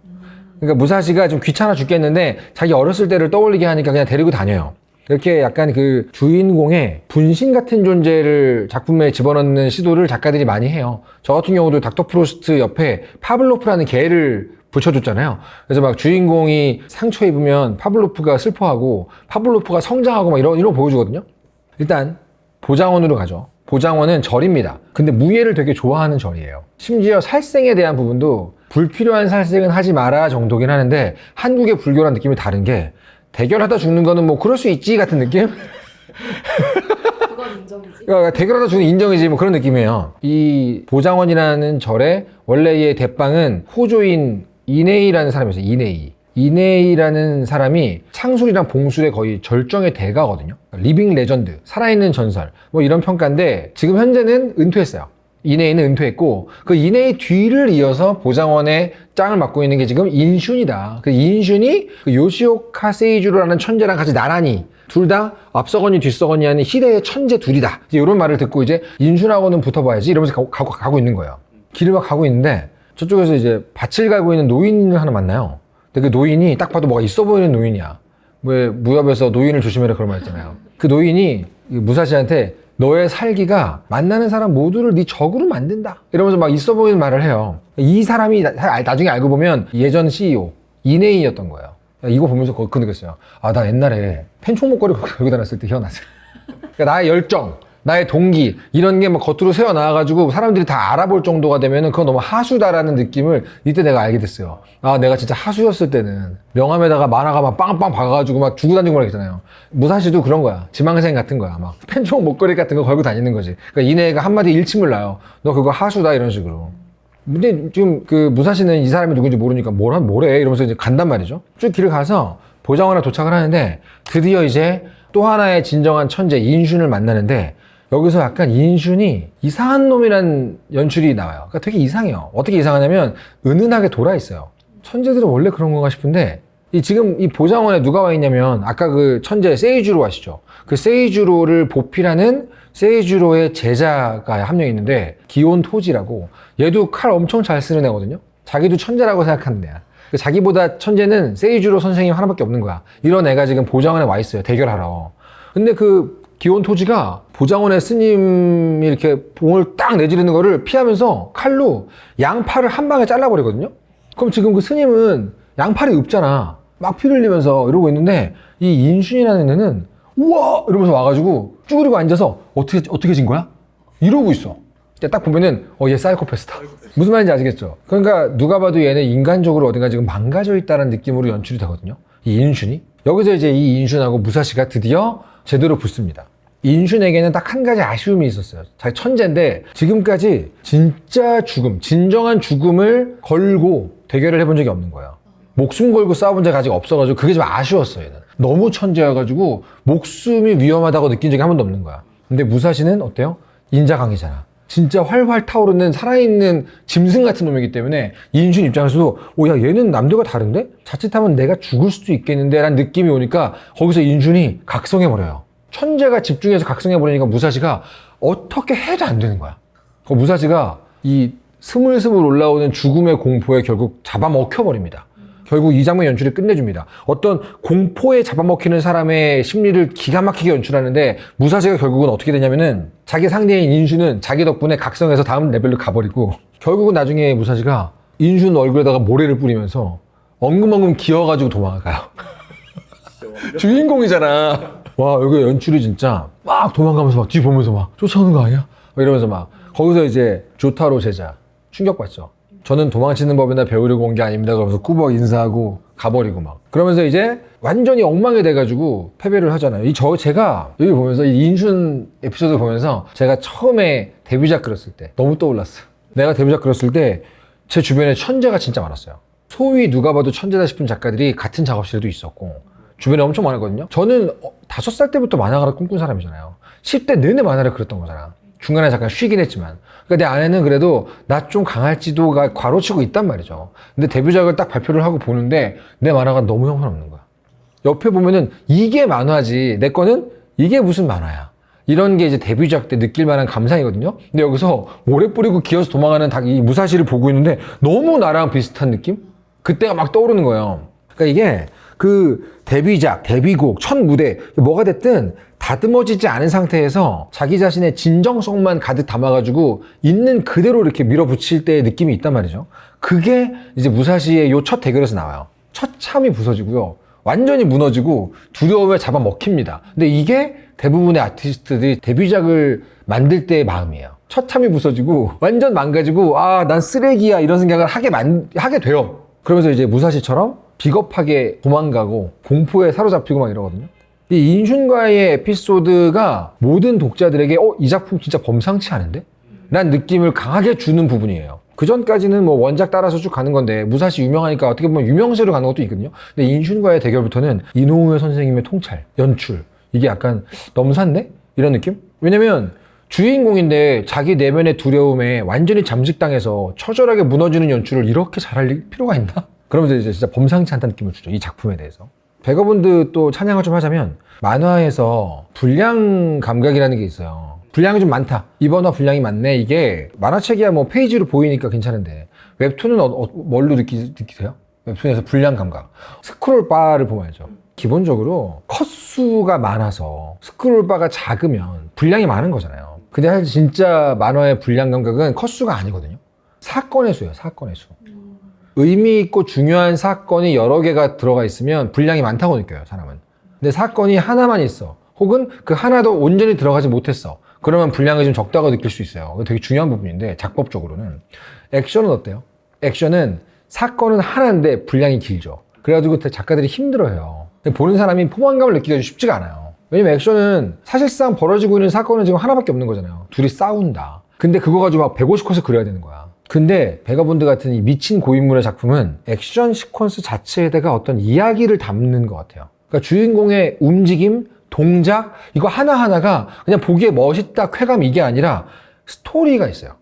그러니까 무사시가 좀 귀찮아 죽겠는데 자기 어렸을 때를 떠올리게 하니까 그냥 데리고 다녀요. 이렇게 약간 그 주인공의 분신 같은 존재를 작품에 집어넣는 시도를 작가들이 많이 해요. 저 같은 경우도 닥터 프로스트 옆에 파블로프라는 개를 붙여줬잖아요. 그래서 막 주인공이 상처 입으면 파블로프가 슬퍼하고 파블로프가 성장하고 막 이런 거 보여주거든요. 일단 보장원으로 가죠. 보장원은 절입니다. 근데 무예를 되게 좋아하는 절이에요. 심지어 살생에 대한 부분도 불필요한 살생은 하지 마라 정도긴 하는데 한국의 불교랑 느낌이 다른 게 대결하다 죽는 거는 뭐 그럴 수 있지 같은 느낌? 그건 인정이지. 그러니까 대결하다 죽는 인정이지 뭐 그런 느낌이에요. 이 보장원이라는 절의 원래의 대빵은 호조인 이네이라는 사람이었어요. 이네이라는 사람이 창술이랑 봉술의 거의 절정의 대가거든요. 리빙 레전드, 살아있는 전설 뭐 이런 평가인데 지금 현재는 은퇴했어요. 이네이는 은퇴했고 그 이네이 뒤를 이어서 보장원의 짱을 맡고 있는 게 지금 인슌이다. 그 인슌이 그 요시오카 세이주로라는 천재랑 같이 나란히 둘 다 앞서거니 뒤서거니 하는 희대의 천재 둘이다. 이런 말을 듣고 이제 인슌하고는 붙어봐야지 이러면서 가고 있는 거예요. 길을 막 가고 있는데 저쪽에서 이제 밭을 갈고 있는 노인을 하나 만나요. 근데 그 노인이 딱 봐도 뭐가 있어 보이는 노인이야. 왜 무협에서 노인을 조심해라 그런 말 있잖아요. 그 노인이 무사시한테 너의 살기가 만나는 사람 모두를 네 적으로 만든다. 이러면서 막 있어 보이는 말을 해요. 이 사람이 나중에 알고 보면 예전 CEO 이네이였던 거예요. 이거 보면서 그 느꼈어요. 아, 나 옛날에 펜총 목걸이 걸고 다녔을 때 기억났어요. 그러니까 나의 열정, 나의 동기 이런 게 막 겉으로 새어 나와가지고 사람들이 다 알아볼 정도가 되면은 그건 너무 하수다라는 느낌을 이때 내가 알게 됐어요. 아, 내가 진짜 하수였을 때는 명함에다가 만화가 막 빵빵 박아가지고 막 주고 다니고 그랬잖아요. 무사시도 그런 거야. 지망생 같은 거야. 막 펜총 목걸이 같은 거 걸고 다니는 거지. 그러니까 이내가 한마디 일침을 놔요. 너 그거 하수다 이런 식으로. 근데 지금 그 무사시는 이 사람이 누군지 모르니까 뭐래 이러면서 이제 간단 말이죠. 쭉 길을 가서 보좌관에 도착을 하는데 드디어 이제 또 하나의 진정한 천재 인슌을 만나는데 여기서 약간 인슌이 이상한 놈이란 연출이 나와요. 그러니까 되게 이상해요. 어떻게 이상하냐면 은은하게 돌아있어요. 천재들은 원래 그런 건가 싶은데 지금 이 보좌관에 누가 와 있냐면 아까 그 천재 세이주로 아시죠? 그 세이주로를 보필하는 세이주로의 제자가 한 명 있는데 기온 토지라고 얘도 칼 엄청 잘 쓰는 애거든요. 자기도 천재라고 생각하는 애야. 자기보다 천재는 세이주로 선생님 하나밖에 없는 거야. 이런 애가 지금 보좌관에 와 있어요. 대결하러. 근데 그 기온 토지가 보좌관의 스님이 이렇게 봉을 딱 내지르는 거를 피하면서 칼로 양팔을 한 방에 잘라버리거든요. 그럼 지금 그 스님은 양팔이 없잖아. 막 피를 흘리면서 이러고 있는데 이 인슌이라는 애는 우와 이러면서 와가지고 쭈그리고 앉아서 어떻게 진 거야? 이러고 있어. 딱 보면은 얘 사이코패스다. 무슨 말인지 아시겠죠? 그러니까 누가 봐도 얘는 인간적으로 어딘가 지금 망가져 있다는 느낌으로 연출이 되거든요. 이 인슌이. 여기서 이제 이 인슌하고 무사시가 드디어 제대로 붙습니다. 인슌에게는 딱 한 가지 아쉬움이 있었어요. 자기 천재인데 지금까지 진짜 죽음, 진정한 죽음을 걸고 대결을 해본 적이 없는 거예요. 목숨 걸고 싸워본 적이 아직 없어가지고 그게 좀 아쉬웠어요. 얘는. 너무 천재여가지고 목숨이 위험하다고 느낀 적이 한 번도 없는 거야. 근데 무사시는 어때요? 인자강이잖아. 진짜 활활 타오르는 살아있는 짐승 같은 놈이기 때문에 인슌 입장에서도 야 얘는 남들과 다른데? 자칫하면 내가 죽을 수도 있겠는데 라는 느낌이 오니까 거기서 인슌이 각성해버려요. 천재가 집중해서 각성해버리니까 무사시가 어떻게 해도 안 되는 거야. 무사시가 이 스물스물 올라오는 죽음의 공포에 결국 잡아먹혀버립니다. 결국 이 장면 연출이 끝내줍니다. 어떤 공포에 잡아먹히는 사람의 심리를 기가 막히게 연출하는데 무사시가 결국은 어떻게 되냐면은 자기 상대인 인슌은 자기 덕분에 각성해서 다음 레벨로 가버리고 결국은 나중에 무사시가 인슌 얼굴에다가 모래를 뿌리면서 엉금엉금 기어가지고 도망가요. 주인공이잖아. 와 여기 연출이 진짜 막 도망가면서 막 뒤 보면서 막 쫓아오는 거 아니야? 이러면서 막 거기서 이제 조타로 제자 충격받죠. 저는 도망치는 법이나 배우려고 온 게 아닙니다. 그러면서 꾸벅 인사하고 가버리고 막. 그러면서 이제 완전히 엉망이 돼가지고 패배를 하잖아요. 제가 여기 보면서 이 인슌 에피소드 보면서 제가 처음에 데뷔작 그렸을 때 너무 떠올랐어요. 내가 데뷔작 그렸을 때 제 주변에 천재가 진짜 많았어요. 소위 누가 봐도 천재다 싶은 작가들이 같은 작업실에도 있었고 주변에 엄청 많았거든요. 저는 5살 때부터 만화가를 꿈꾼 사람이잖아요. 10대 내내 만화를 그렸던 거잖아. 중간에 잠깐 쉬긴 했지만. 그러니까 내 안에는 그래도 나 좀 강할지도가 괄호치고 있단 말이죠. 근데 데뷔작을 딱 발표를 하고 보는데 내 만화가 너무 형편없는 거야. 옆에 보면은 이게 만화지 내 거는 이게 무슨 만화야. 이런 게 이제 데뷔작 때 느낄 만한 감상이거든요. 근데 여기서 모래 뿌리고 기어서 도망가는 이 무사시를 보고 있는데 너무 나랑 비슷한 느낌? 그때가 막 떠오르는 거예요. 그러니까 이게 그 데뷔작, 데뷔곡, 첫 무대 뭐가 됐든 다듬어지지 않은 상태에서 자기 자신의 진정성만 가득 담아가지고 있는 그대로 이렇게 밀어붙일 때의 느낌이 있단 말이죠. 그게 이제 무사시의 요 첫 대결에서 나와요. 처참히 부서지고요. 완전히 무너지고 두려움에 잡아먹힙니다. 근데 이게 대부분의 아티스트들이 데뷔작을 만들 때의 마음이에요. 처참히 부서지고 완전 망가지고 난 쓰레기야 이런 생각을 하게 돼요. 그러면서 이제 무사시처럼 비겁하게 도망가고 공포에 사로잡히고 막 이러거든요. 이 인슌과의 에피소드가 모든 독자들에게 이 작품 진짜 범상치 않은데? 라는 느낌을 강하게 주는 부분이에요. 그 전까지는 뭐 원작 따라서 쭉 가는 건데 무사시 유명하니까 어떻게 보면 유명세로 가는 것도 있거든요. 근데 인슌과의 대결부터는 이노우에 선생님의 통찰, 연출 이게 약간 넘산네? 이런 느낌? 왜냐면 주인공인데 자기 내면의 두려움에 완전히 잠식당해서 처절하게 무너지는 연출을 이렇게 잘할 필요가 있나? 그러면서 이제 진짜 범상치 않다는 느낌을 주죠. 이 작품에 대해서. 베거본드 또 찬양을 좀 하자면 만화에서 분량 감각이라는 게 있어요. 분량이 좀 많다. 이번 화 분량이 많네. 이게 만화책이야 뭐 페이지로 보이니까 괜찮은데 웹툰은 뭘로 느끼세요? 웹툰에서 분량 감각. 스크롤 바를 보면 알죠. 기본적으로 컷수가 많아서 스크롤 바가 작으면 분량이 많은 거잖아요. 근데 사실 진짜 만화의 분량 감각은 컷수가 아니거든요. 사건의 수예요. 사건의 수. 의미 있고 중요한 사건이 여러 개가 들어가 있으면 분량이 많다고 느껴요, 사람은. 근데 사건이 하나만 있어. 혹은 그 하나도 온전히 들어가지 못했어. 그러면 분량이 좀 적다고 느낄 수 있어요. 이거 되게 중요한 부분인데 작법적으로는. 액션은 어때요? 액션은 사건은 하나인데 분량이 길죠. 그래가지고 작가들이 힘들어해요. 보는 사람이 포만감을 느끼기가 쉽지가 않아요. 왜냐면 액션은 사실상 벌어지고 있는 사건은 지금 하나밖에 없는 거잖아요. 둘이 싸운다. 근데 그거 가지고 막 150컷을 그려야 되는 거야. 근데 베가본드 같은 이 미친 고인물의 작품은 액션 시퀀스 자체에다가 어떤 이야기를 담는 것 같아요. 그러니까 주인공의 움직임, 동작, 이거 하나하나가 그냥 보기에 멋있다, 쾌감 이게 아니라 스토리가 있어요.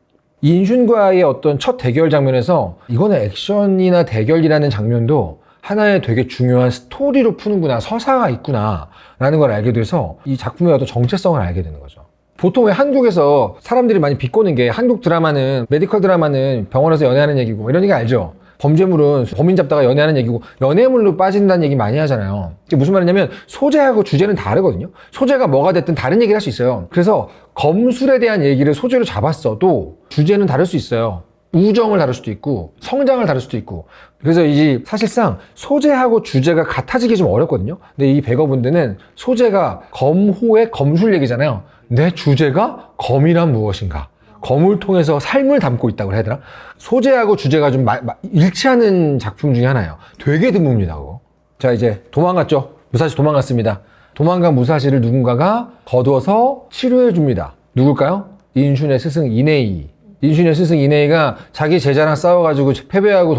인슌과의 어떤 첫 대결 장면에서 이거는 액션이나 대결이라는 장면도 하나의 되게 중요한 스토리로 푸는구나, 서사가 있구나 라는 걸 알게 돼서 이 작품의 어떤 정체성을 알게 되는 거죠. 보통 왜 한국에서 사람들이 많이 비꼬는 게 한국 드라마는, 메디컬 드라마는 병원에서 연애하는 얘기고 이런 얘기 알죠? 범죄물은 범인 잡다가 연애하는 얘기고 연애물로 빠진다는 얘기 많이 하잖아요. 이게 무슨 말이냐면 소재하고 주제는 다르거든요. 소재가 뭐가 됐든 다른 얘기를 할 수 있어요. 그래서 검술에 대한 얘기를 소재로 잡았어도 주제는 다를 수 있어요. 우정을 다룰 수도 있고 성장을 다룰 수도 있고. 그래서 이제 사실상 소재하고 주제가 같아지기 좀 어렵거든요. 근데 이 베거본드는 소재가 검호의 검술 얘기잖아요. 내 주제가 검이란 무엇인가, 검을 통해서 삶을 담고 있다고 해야 되나? 소재하고 주제가 좀 일치하는 작품 중에 하나예요. 되게 드뭅니다 그거. 자, 이제 도망갔죠. 무사시 도망갔습니다. 도망간 무사시를 누군가가 거두어서 치료해 줍니다. 누굴까요? 인슌의 스승 이네이. 인슌의 스승 이네이가 자기 제자랑 싸워가지고 패배하고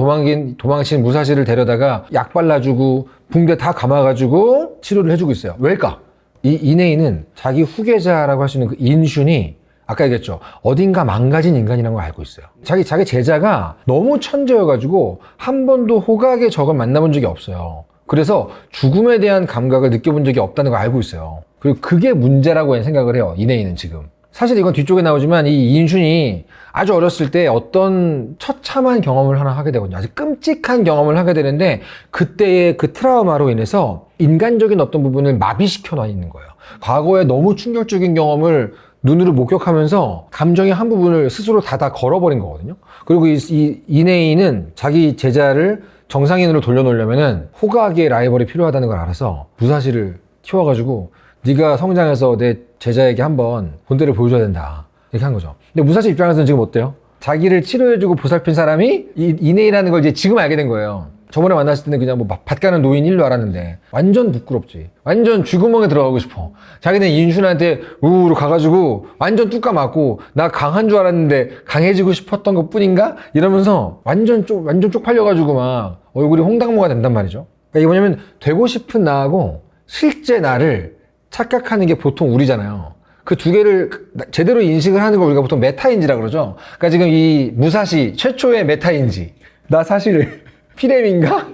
도망친 무사시를 데려다가 약 발라주고 붕대 다 감아가지고 치료를 해주고 있어요. 왜일까? 이 이네이는 자기 후계자라고 할 수 있는 그 인슌이 아까 얘기했죠. 어딘가 망가진 인간이라는 걸 알고 있어요. 자기 제자가 너무 천재여가지고 한 번도 호각의 적을 만나본 적이 없어요. 그래서 죽음에 대한 감각을 느껴본 적이 없다는 걸 알고 있어요. 그리고 그게 문제라고 생각을 해요. 이네이는 지금. 사실 이건 뒤쪽에 나오지만 이 인슌이 아주 어렸을 때 어떤 처참한 경험을 하나 하게 되거든요. 아주 끔찍한 경험을 하게 되는데 그때의 그 트라우마로 인해서 인간적인 어떤 부분을 마비시켜 놔 있는 거예요. 과거에 너무 충격적인 경험을 눈으로 목격하면서 감정의 한 부분을 스스로 다 걸어버린 거거든요. 그리고 이 이네이는 자기 제자를 정상인으로 돌려놓으려면은 호각의 라이벌이 필요하다는 걸 알아서 무사시를 키워가지고 네가 성장해서 내 제자에게 한번 본때를 보여줘야 된다. 이렇게 한 거죠. 근데 무사시 입장에서는 지금 어때요? 자기를 치료해주고 보살핀 사람이 이네이라는 걸 이제 지금 알게 된 거예요. 저번에 만났을 때는 그냥 뭐 밭 가는 노인 일로 알았는데 완전 부끄럽지. 완전 쥐구멍에 들어가고 싶어. 자기는 인슌한테 우르르 가가지고 완전 뚝 까맞고 나 강한 줄 알았는데 강해지고 싶었던 것 뿐인가? 이러면서 완전 쪽팔려가지고 막 얼굴이 홍당무가 된단 말이죠. 그러니까 이게 뭐냐면 되고 싶은 나하고 실제 나를 착각하는 게 보통 우리잖아요. 그 두 개를 제대로 인식을 하는 걸 우리가 보통 메타인지라 그러죠. 그러니까 지금 이 무사시 최초의 메타인지. 나 사실 피렘인가?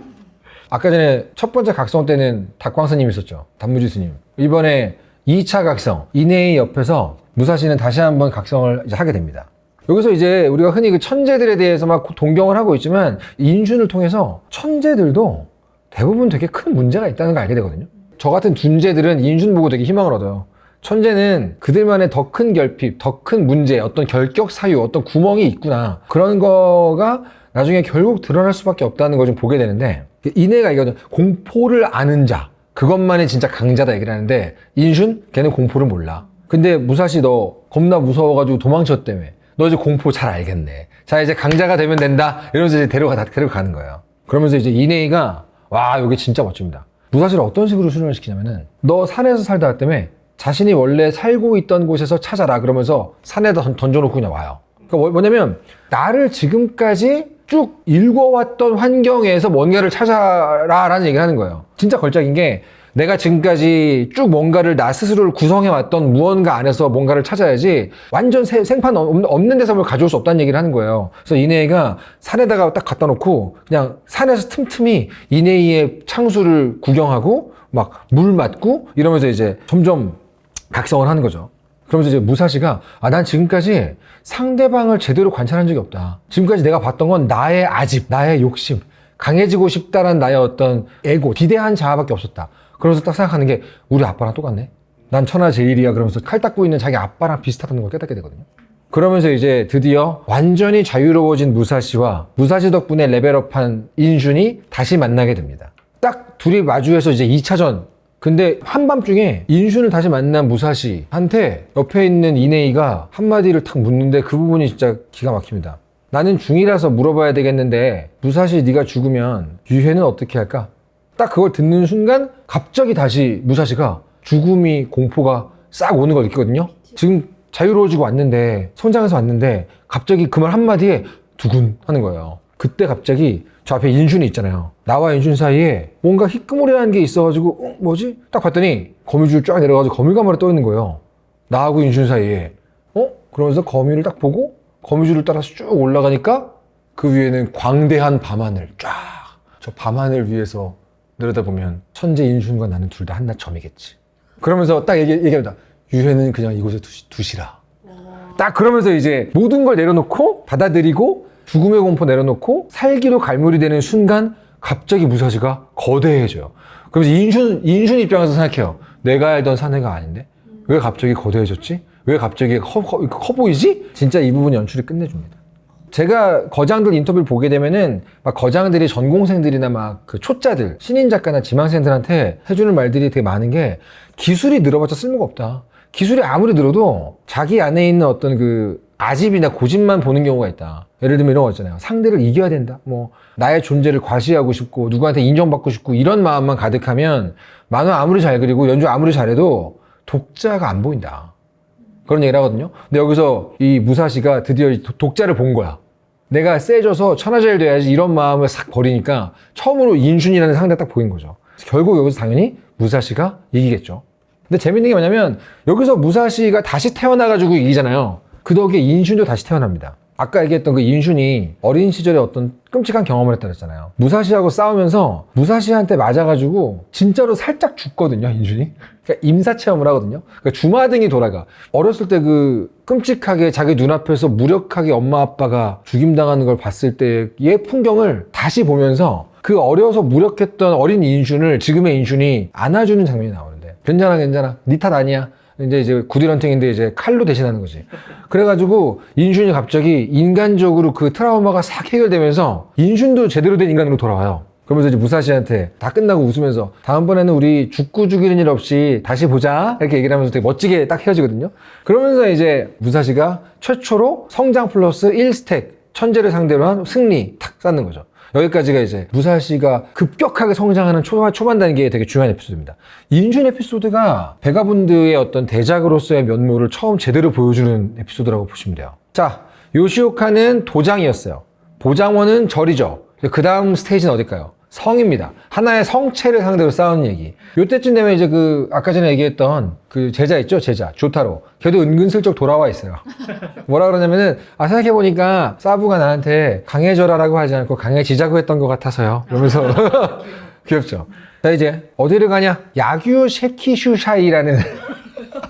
아까 전에 첫 번째 각성 때는 닥광스님 있었죠. 단무지 스님. 이번에 2차 각성, 이네이 옆에서 무사시는 다시 한번 각성을 이제 하게 됩니다. 여기서 이제 우리가 흔히 그 천재들에 대해서 막 동경을 하고 있지만 인슌을 통해서 천재들도 대부분 되게 큰 문제가 있다는 걸 알게 되거든요. 저 같은 둔재들은 인슌 보고 되게 희망을 얻어요. 천재는 그들만의 더 큰 결핍, 더 큰 문제, 어떤 결격 사유, 어떤 구멍이 있구나. 그런 거가 나중에 결국 드러날 수밖에 없다는 걸 좀 보게 되는데, 이네가 이거는 공포를 아는 자, 그것만이 진짜 강자다 얘기를 하는데, 인슌? 걔는 공포를 몰라. 근데 무사시 너 겁나 무서워가지고 도망쳤다며. 너 이제 공포 잘 알겠네. 자, 이제 강자가 되면 된다. 이러면서 이제 데려가는 거예요. 그러면서 이제 이네이가, 와, 여기 진짜 멋집니다. 무사시를 어떤 식으로 수련을 시키냐면은, 너 산에서 살다 왔다며 자신이 원래 살고 있던 곳에서 찾아라. 그러면서 산에다 던져놓고 그냥 와요. 그러니까 뭐냐면, 나를 지금까지 쭉 읽어왔던 환경에서 뭔가를 찾아라 라는 얘기를 하는 거예요. 진짜 걸작인 게 내가 지금까지 쭉 뭔가를 나 스스로를 구성해왔던 무언가 안에서 뭔가를 찾아야지 완전 생판 없는 데서 뭘 가져올 수 없다는 얘기를 하는 거예요. 그래서 이네이가 산에다가 딱 갖다 놓고 그냥 산에서 틈틈이 이네이의 창수를 구경하고 막 물 맞고 이러면서 이제 점점 각성을 하는 거죠. 그러면서 이제 무사시가 난 지금까지 상대방을 제대로 관찰한 적이 없다. 지금까지 내가 봤던 건 나의 아집, 나의 욕심, 강해지고 싶다라는 나의 어떤 에고, 비대한 자아밖에 없었다. 그러면서 딱 생각하는 게 우리 아빠랑 똑같네. 난 천하제일이야. 그러면서 칼 닦고 있는 자기 아빠랑 비슷하다는 걸 깨닫게 되거든요. 그러면서 이제 드디어 완전히 자유로워진 무사시와 무사시 덕분에 레벨업한 인슌이 다시 만나게 됩니다. 딱 둘이 마주해서 이제 2차전 근데 한밤중에 인슌을 다시 만난 무사시한테 옆에 있는 이내이가 한마디를 탁 묻는데 그 부분이 진짜 기가 막힙니다. 나는 중이라서 물어봐야 되겠는데 무사시 네가 죽으면 유해는 어떻게 할까? 딱 그걸 듣는 순간 갑자기 다시 무사시가 죽음이 공포가 싹 오는 걸 느끼거든요. 지금 자유로워지고 왔는데 성장해서 왔는데 갑자기 그 말 한마디에 두근 하는 거예요. 그때 갑자기 저 앞에 인슌이 있잖아요. 나와 인슌 사이에 뭔가 희끄무레한 게 있어가지고 뭐지? 딱 봤더니 거미줄 쫙 내려가지고 거미가 말에 떠 있는 거예요. 나하고 인슌 사이에. 그러면서 거미를 딱 보고 거미줄을 따라서 쭉 올라가니까 그 위에는 광대한 밤하늘 쫙. 저 밤하늘 위에서 내려다보면 천재 인슌과 나는 둘 다 한낱 점이겠지. 그러면서 딱 얘기합니다. 유해는 그냥 이곳에 두시라. 딱 그러면서 이제 모든 걸 내려놓고 받아들이고 죽음의 공포 내려놓고 살기로 갈무리 되는 순간 갑자기 무사시가 거대해져요. 그러면서 인슌 입장에서 생각해요. 내가 알던 사내가 아닌데 왜 갑자기 거대해졌지? 왜 갑자기 커 보이지? 진짜 이 부분 연출이 끝내줍니다. 제가 거장들 인터뷰를 보게 되면은 막 거장들이 전공생들이나 막 그 초짜들, 신인 작가나 지망생들한테 해주는 말들이 되게 많은 게 기술이 늘어봤자 쓸모가 없다. 기술이 아무리 늘어도 자기 안에 있는 어떤 그 아집이나 고집만 보는 경우가 있다. 예를 들면 이런 거 있잖아요. 상대를 이겨야 된다. 뭐 나의 존재를 과시하고 싶고 누구한테 인정받고 싶고 이런 마음만 가득하면 만화 아무리 잘 그리고 연주 아무리 잘해도 독자가 안 보인다. 그런 얘기를 하거든요. 근데 여기서 이 무사시가 드디어 독자를 본 거야. 내가 세져서 천하제일 돼야지 이런 마음을 싹 버리니까 처음으로 인슌이라는 상대가 딱 보인 거죠. 결국 여기서 당연히 무사시가 이기겠죠. 근데 재밌는 게 뭐냐면 여기서 무사시가 다시 태어나가지고 이기잖아요. 그 덕에 인슌도 다시 태어납니다. 아까 얘기했던 그 인슌이 어린 시절에 어떤 끔찍한 경험을 했다 그랬잖아요. 무사시하고 싸우면서 무사시한테 맞아가지고 진짜로 살짝 죽거든요, 인슌이. 그러니까 임사체험을 하거든요. 그러니까 주마등이 돌아가. 어렸을 때 그 끔찍하게 자기 눈앞에서 무력하게 엄마 아빠가 죽임당하는 걸 봤을 때의 풍경을 다시 보면서 그 어려서 무력했던 어린 인슌을 지금의 인슌이 안아주는 장면이 나오는데 괜찮아 네 탓 아니야. 이제 구디런팅인데 이제 칼로 대신하는 거지. 그래가지고 인슌이 갑자기 인간적으로 그 트라우마가 싹 해결되면서 인슌도 제대로 된 인간으로 돌아와요. 그러면서 이제 무사시한테 다 끝나고 웃으면서 다음번에는 우리 죽고 죽이는 일 없이 다시 보자 이렇게 얘기를 하면서 되게 멋지게 딱 헤어지거든요. 그러면서 이제 무사시가 최초로 성장 플러스 1스택 천재를 상대로 한 승리 탁 쌓는 거죠. 여기까지가 이제 무사시가 급격하게 성장하는 초반 단계의 되게 중요한 에피소드입니다. 인슌 에피소드가 베가분드의 어떤 대작으로서의 면모를 처음 제대로 보여주는 에피소드라고 보시면 돼요. 자, 요시오카는 도장이었어요. 보장원은 절이죠. 그 다음 스테이지는 어딜까요? 성입니다. 하나의 성체를 상대로 싸우는 얘기. 요때쯤 되면 이제 그 아까 전에 얘기했던 그 제자 있죠? 제자 조타로. 걔도 은근슬쩍 돌아와 있어요. 뭐라 그러냐면은 생각해보니까 사부가 나한테 강해져라라고 하지 않고 강해지자고 했던 것 같아서요. 이러면서 귀엽죠? 자, 이제 어디를 가냐? 야규 세키슈사이라는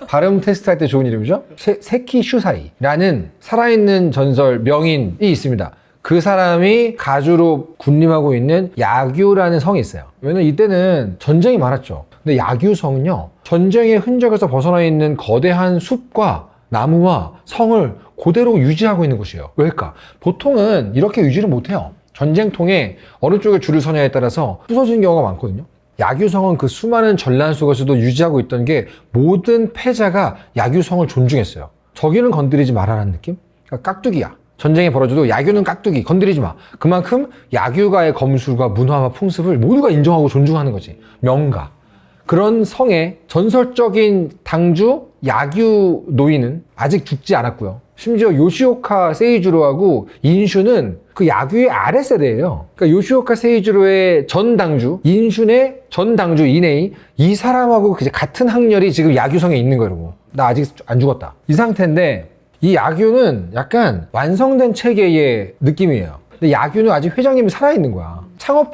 발음 테스트 할 때 좋은 이름이죠? 세키슈사이라는 살아있는 전설 명인이 있습니다. 그 사람이 가주로 군림하고 있는 야규라는 성이 있어요. 왜냐면 이때는 전쟁이 많았죠. 근데 야규성은요, 전쟁의 흔적에서 벗어나 있는 거대한 숲과 나무와 성을 그대로 유지하고 있는 곳이에요. 왜일까? 보통은 이렇게 유지를 못해요. 전쟁통에 어느 쪽에 줄을 서냐에 따라서 부서지는 경우가 많거든요. 야규성은 그 수많은 전란 속에서도 유지하고 있던 게 모든 패자가 야규성을 존중했어요. 저기는 건드리지 말아라는 느낌? 그러니까 깍두기야. 전쟁이 벌어져도 야규는 깍두기 건드리지 마. 그만큼 야규가의 검술과 문화와 풍습을 모두가 인정하고 존중하는 거지. 명가. 그런 성의 전설적인 당주 야규 노인은 아직 죽지 않았고요. 심지어 요시오카 세이주로하고 인슌은 그 야규의 아래 세대예요. 그러니까 요시오카 세이주로의 전 당주, 인슌의 전 당주 이네이, 이 사람하고 같은 학렬이 지금 야규성에 있는 거예요. 나 아직 안 죽었다. 이 상태인데 이 야규는 약간 완성된 체계의 느낌이에요. 근데 야규는 아직 회장님이 살아있는 거야.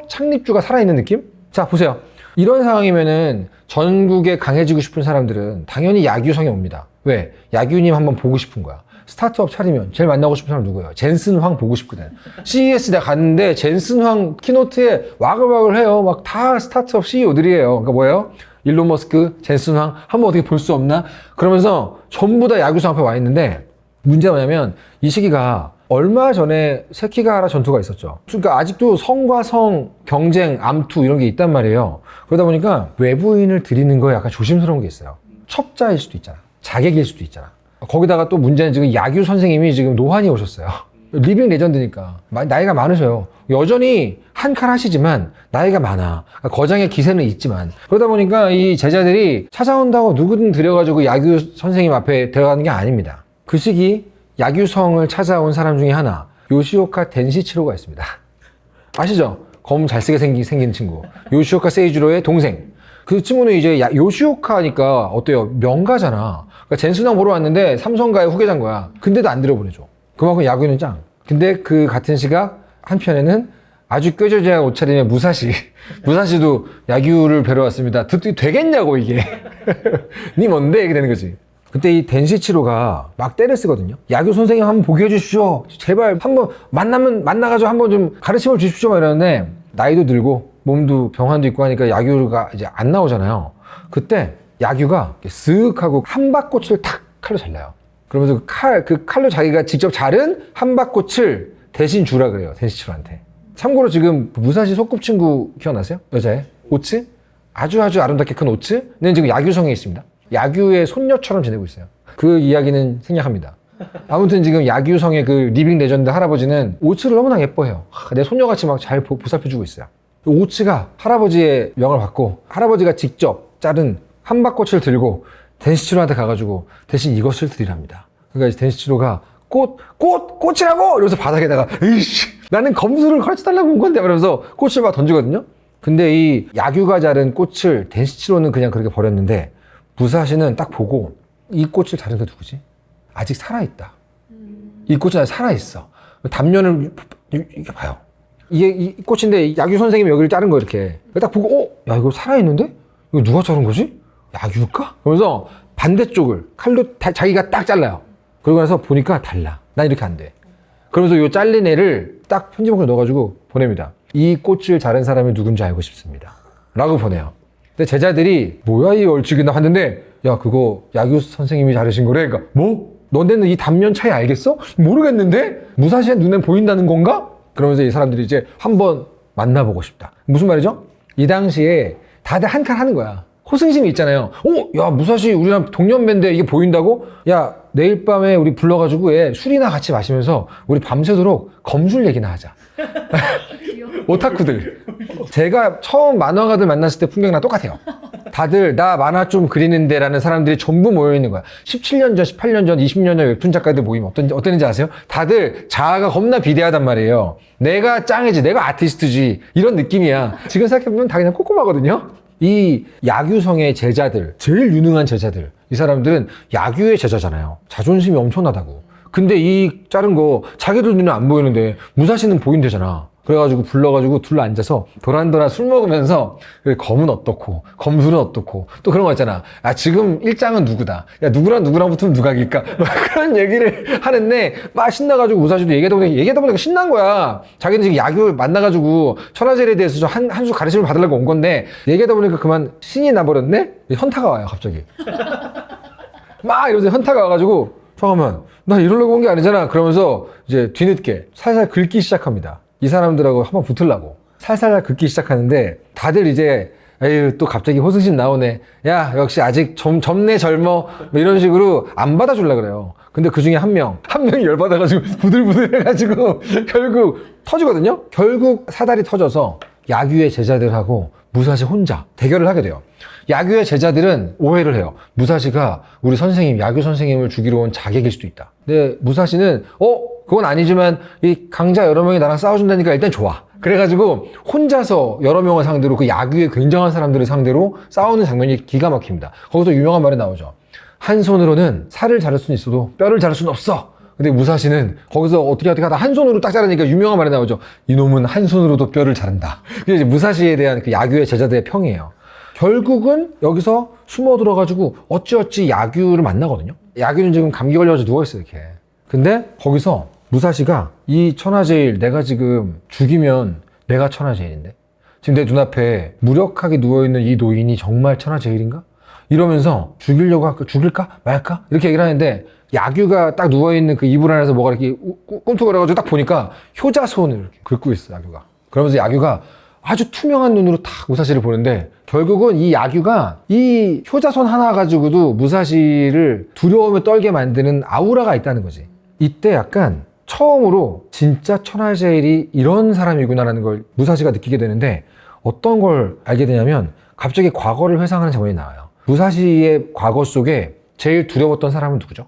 창립주가 살아있는 느낌? 자, 보세요. 이런 상황이면은 전국에 강해지고 싶은 사람들은 당연히 야규성에 옵니다. 왜? 야규님 한번 보고 싶은 거야. 스타트업 차리면 제일 만나고 싶은 사람 누구예요? 젠슨 황 보고 싶거든. CES 내가 갔는데 젠슨 황 키노트에 와글와글 해요. 막 다 스타트업 CEO들이에요. 그러니까 뭐예요? 일론 머스크, 젠슨 황 한번 어떻게 볼 수 없나? 그러면서 전부 다 야규성 앞에 와 있는데 문제가 뭐냐면 이 시기가 얼마 전에 세키가하라 전투가 있었죠. 그러니까 아직도 성과 성, 경쟁, 암투 이런 게 있단 말이에요. 그러다 보니까 외부인을 들이는 거에 약간 조심스러운 게 있어요. 첩자일 수도 있잖아. 자객일 수도 있잖아. 거기다가 또 문제는 지금 야규 선생님이 지금 노환이 오셨어요. 리빙 레전드니까 나이가 많으셔요. 여전히 한 칼 하시지만 나이가 많아. 거장의 기세는 있지만 그러다 보니까 이 제자들이 찾아온다고 누구든 들여가지고 야규 선생님 앞에 데려가는 게 아닙니다. 그 시기 야규성을 찾아온 사람 중에 하나 요시오카 덴시치로가 있습니다. 아시죠? 검 잘쓰게 생긴 친구 요시오카 세이지로의 동생. 그 친구는 이제 요시오카니까 어때요? 명가잖아. 그러니까 젠수당 보러 왔는데 삼성가의 후계자인 거야. 근데도 안 들여보내줘. 그만큼 야구는 짱. 근데 그 같은 시각 한편에는 아주 꾀조지한 옷차림의 무사시도 야규를 뵈러 왔습니다. 되겠냐고 이게. 니 뭔데? 이렇게 되는 거지. 그때 이 덴시치로가 막 때를 쓰거든요. 야규 선생님 한번 보게 해주십시오. 제발 한번 만나가지고 한번 좀 가르침을 주십시오. 막 이러는데 나이도 들고 몸도 병환도 있고 하니까 야규가 이제 안 나오잖아요. 그때 야규가 쓱 하고 한박꽃을 탁 칼로 잘라요. 그러면서 그 칼로 자기가 직접 자른 한박꽃을 대신 주라 그래요. 덴시치로한테. 참고로 지금 무사시 소꿉친구 기억나세요? 여자애? 오츠? 아주 아름답게 큰 오츠는 지금 야규성에 있습니다. 야규의 손녀처럼 지내고 있어요. 그 이야기는 생략합니다. 아무튼 지금 야규성의 그 리빙 레전드 할아버지는 오츠를 너무나 예뻐해요. 내 손녀같이 막 잘 보살펴주고 있어요. 오츠가 할아버지의 명을 받고 할아버지가 직접 자른 한박꽃을 들고 덴시치로한테 가가지고 대신 이것을 드리랍니다. 그러니까 덴시치로가 꽃이라고! 이러면서 바닥에다가 에이씨 나는 검수를 가르쳐달라고 온 건데 이러면서 꽃을 막 던지거든요. 근데 이 야규가 자른 꽃을 덴시치로는 그냥 그렇게 버렸는데 무사시는 딱 보고 이 꽃을 자른 게 누구지? 아직 살아있다. 이 꽃은 아직 살아있어. 단면을 이렇게 봐요. 이게 이 꽃인데 야규 선생님이 여기를 자른 거 이렇게 딱 보고 야 이거 살아있는데? 이거 누가 자른 거지? 야규일까? 그러면서 반대쪽을 칼로 자기가 딱 잘라요. 그러고 나서 보니까 달라. 난 이렇게 안 돼. 그러면서 이 잘린 애를 딱 편지봉지에 넣어가지고 보냅니다. 이 꽃을 자른 사람이 누군지 알고 싶습니다. 라고 보내요. 근데 제자들이 뭐야 이 얼찍이나 하는데 야 그거 야규 선생님이 자르신 거래. 그러니까 뭐? 너네는 이 단면 차이 알겠어? 모르겠는데? 무사시의 눈엔 보인다는 건가? 그러면서 이 사람들이 이제 한번 만나보고 싶다. 무슨 말이죠? 이 당시에 다들 한 칼 하는 거야. 호승심이 있잖아요. 야 무사시 우리랑 동년배인데 이게 보인다고? 야 내일 밤에 우리 불러가지고 술이나 같이 마시면서 우리 밤새도록 검술 얘기나 하자. 오타쿠들. 제가 처음 만화가들 만났을 때 풍경이랑 똑같아요. 다들 나 만화 좀 그리는데 라는 사람들이 전부 모여있는 거야. 17년 전, 18년 전, 20년 전 웹툰 작가들 모임 어땠는지 아세요? 다들 자아가 겁나 비대하단 말이에요. 내가 짱이지, 내가 아티스트지 이런 느낌이야. 지금 생각해보면 다 그냥 꼼꼼하거든요. 이 야규성의 제자들, 제일 유능한 제자들, 이 사람들은 야규의 제자잖아요. 자존심이 엄청나다고. 근데 이 자른 거 자기들 눈에 안 보이는데 무사시는 보인대잖아. 그래가지고 불러가지고 둘러 앉아서 도란도란 술 먹으면서 검은 어떻고 검술은 어떻고 또 그런 거 있잖아. 아 지금 일장은 누구다. 야 누구랑 붙으면 누가 이길까. 막 그런 얘기를 하는데 막 신나가지고 무사시도 얘기하다 보니까 신난 거야. 자기는 지금 야규 만나가지고 천하제일에 대해서 한 수 가르침을 받으려고 온 건데 얘기하다 보니까 그만 신이 나버렸네. 현타가 와요 갑자기. 막 이러면서 현타가 와가지고 잠깐만 나 이러려고 온 게 아니잖아. 그러면서 이제 뒤늦게 살살 긁기 시작합니다. 이 사람들하고 한번 붙으려고 살살 긁기 시작하는데 다들 이제 에휴 또 갑자기 호승심 나오네. 야 역시 아직 젊네 젊어 뭐 이런 식으로 안 받아주려고 그래요. 근데 그 중에 한 명이 열받아가지고 부들부들 해가지고 결국 터지거든요. 결국 사달이 터져서 야규의 제자들하고 무사시 혼자 대결을 하게 돼요. 야규의 제자들은 오해를 해요. 무사시가 우리 선생님, 야규 선생님을 죽이러 온 자객일 수도 있다. 근데 무사시는 그건 아니지만 이 강자 여러 명이 나랑 싸워준다니까 일단 좋아. 그래가지고 혼자서 여러 명을 상대로 그 야규의 굉장한 사람들을 상대로 싸우는 장면이 기가 막힙니다. 거기서 유명한 말이 나오죠. 한 손으로는 살을 자를 수는 있어도 뼈를 자를 수는 없어. 근데 무사시는 거기서 어떻게 하다 한 손으로 딱 자르니까 유명한 말이 나오죠. 이놈은 한 손으로도 뼈를 자른다. 그게 이제 무사시에 대한 그 야규의 제자들의 평이에요. 결국은 여기서 숨어 들어가지고 어찌어찌 야규를 만나거든요. 야규는 지금 감기 걸려서 누워있어요 이렇게. 근데 거기서 무사시가 이 천하제일 내가 지금 죽이면 내가 천하제일인데 지금 내 눈앞에 무력하게 누워있는 이 노인이 정말 천하제일인가? 이러면서 죽이려고 할까? 죽일까? 말까? 이렇게 얘기를 하는데 야규가 딱 누워있는 그 이불 안에서 뭐가 이렇게 꿈틀거려가지고 딱 보니까 효자손을 이렇게 긁고 있어, 야규가. 그러면서 야규가 아주 투명한 눈으로 탁 무사시를 보는데 결국은 이 야규가 이 효자손 하나 가지고도 무사시를 두려움에 떨게 만드는 아우라가 있다는 거지. 이때 약간 처음으로 진짜 천하제일이 이런 사람이구나라는 걸 무사시가 느끼게 되는데 어떤 걸 알게 되냐면 갑자기 과거를 회상하는 장면이 나와요. 무사시의 과거 속에 제일 두려웠던 사람은 누구죠?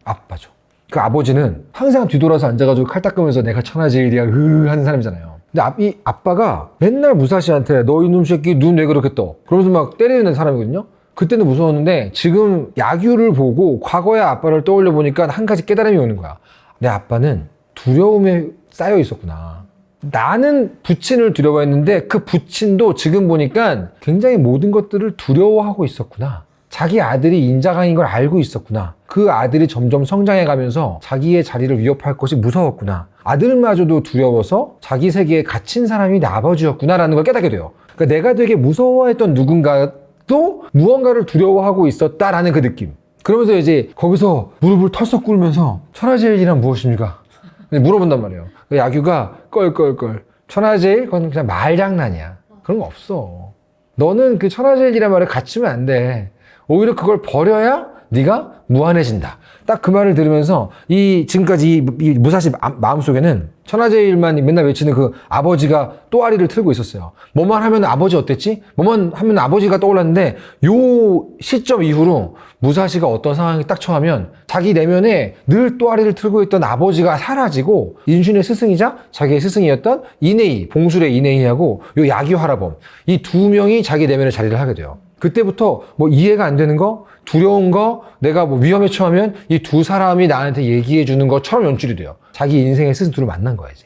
아빠죠. 그 아버지는 항상 뒤돌아서 앉아가지고 칼 닦으면서 내가 천하제일이야 하는 사람이잖아요. 근데 이 아빠가 맨날 무사시한테 너 이놈 새끼 눈 왜 그렇게 떠? 그러면서 막 때리는 사람이거든요. 그때는 무서웠는데 지금 야규를 보고 과거의 아빠를 떠올려 보니까 한 가지 깨달음이 오는 거야. 내 아빠는 두려움에 쌓여 있었구나. 나는 부친을 두려워했는데 그 부친도 지금 보니까 굉장히 모든 것들을 두려워하고 있었구나. 자기 아들이 인자강인 걸 알고 있었구나. 그 아들이 점점 성장해 가면서 자기의 자리를 위협할 것이 무서웠구나. 아들마저도 두려워서 자기 세계에 갇힌 사람이 내 아버지였구나라는 걸 깨닫게 돼요. 그러니까 내가 되게 무서워했던 누군가도 무언가를 두려워하고 있었다라는 그 느낌. 그러면서 이제 거기서 무릎을 털썩 꿇으면서 천하제일이란 무엇입니까? 물어본단 말이에요. 야규가 껄껄껄. 천하제일? 그건 그냥 말장난이야. 그런 거 없어. 너는 그 천하제일이란 말에 갇히면 안 돼. 오히려 그걸 버려야 네가 무한해진다. 딱 그 말을 들으면서 지금까지 이 무사시 마음속에는 천하제일만 맨날 외치는 그 아버지가 또아리를 틀고 있었어요. 뭐만 하면 아버지 어땠지? 뭐만 하면 아버지가 떠올랐는데 요 시점 이후로 무사시가 어떤 상황이 딱 처하면 자기 내면에 늘 또아리를 틀고 있던 아버지가 사라지고 인슌의 스승이자 자기의 스승이었던 이내이, 봉술의 이내이하고 요 야규 하라범 이 두 명이 자기 내면에 자리를 하게 돼요. 그때부터 뭐 이해가 안 되는 거, 두려운 거, 내가 뭐 위험에 처하면 이 두 사람이 나한테 얘기해 주는 것처럼 연출이 돼요. 자기 인생의 스승 둘을 만난 거야, 이제.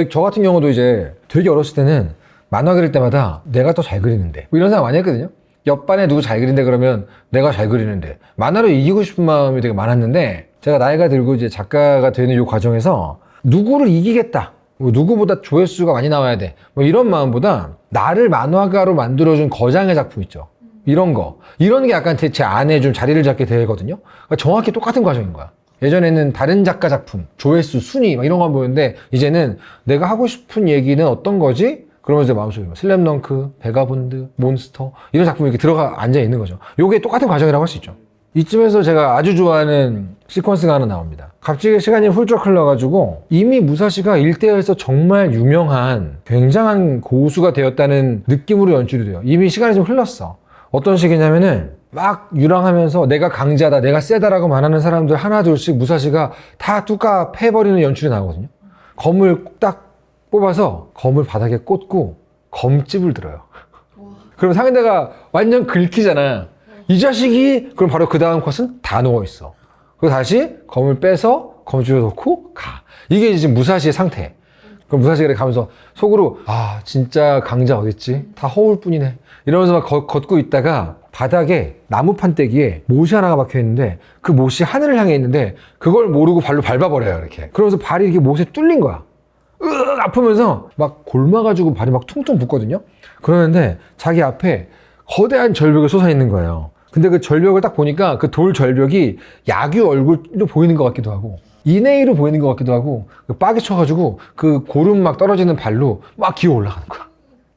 저 같은 경우도 이제 되게 어렸을 때는 만화 그릴 때마다 내가 더 잘 그리는데. 뭐 이런 생각 많이 했거든요. 옆반에 누구 잘 그린데 그러면 내가 잘 그리는데. 만화로 이기고 싶은 마음이 되게 많았는데 제가 나이가 들고 이제 작가가 되는 이 과정에서 누구를 이기겠다. 뭐 누구보다 조회수가 많이 나와야 돼. 뭐 이런 마음보다 나를 만화가로 만들어준 거장의 작품 있죠. 이런 게 약간 제 안에 좀 자리를 잡게 되거든요. 그러니까 정확히 똑같은 과정인 거야. 예전에는 다른 작가 작품, 조회수, 순위, 막 이런 거 보였는데, 이제는 내가 하고 싶은 얘기는 어떤 거지? 그러면서 마음속에 슬램덩크, 베가본드, 몬스터, 이런 작품이 이렇게 들어가 앉아 있는 거죠. 요게 똑같은 과정이라고 할 수 있죠. 이쯤에서 제가 아주 좋아하는 시퀀스가 하나 나옵니다. 갑자기 시간이 훌쩍 흘러가지고 이미 무사시가 일대에서 정말 유명한 굉장한 고수가 되었다는 느낌으로 연출이 돼요. 이미 시간이 좀 흘렀어. 어떤 식이냐면은 막 유랑하면서 내가 강자다, 내가 세다라고 말하는 사람들 하나 둘씩 무사시가 다 뚜까 패버리는 연출이 나오거든요. 검을 딱 뽑아서 검을 바닥에 꽂고 검집을 들어요. 그럼 상대가 완전 긁히잖아. 이 자식이 그럼 바로 그 다음 컷은 다 누워있어. 그리고 다시 검을 빼서 검집에 넣고 가. 이게 지금 무사시의 상태. 그럼 무사시가 가면서 속으로 아 진짜 강자 어딨지? 다 허울 뿐이네. 이러면서 막 걷고 있다가 바닥에 나무 판때기에 못이 하나가 박혀 있는데 그 못이 하늘을 향해 있는데 그걸 모르고 발로 밟아버려요 이렇게. 그러면서 발이 이렇게 못에 뚫린 거야. 으악 아프면서 막 골마가지고 발이 막 퉁퉁 붓거든요. 그러는데 자기 앞에 거대한 절벽이 솟아있는 거예요. 근데 그 절벽을 딱 보니까 그 돌 절벽이 야규 얼굴로 보이는 것 같기도 하고 이내이로 보이는 것 같기도 하고 빡이 쳐가지고 그 고름 막 떨어지는 발로 막 기어 올라가는 거야.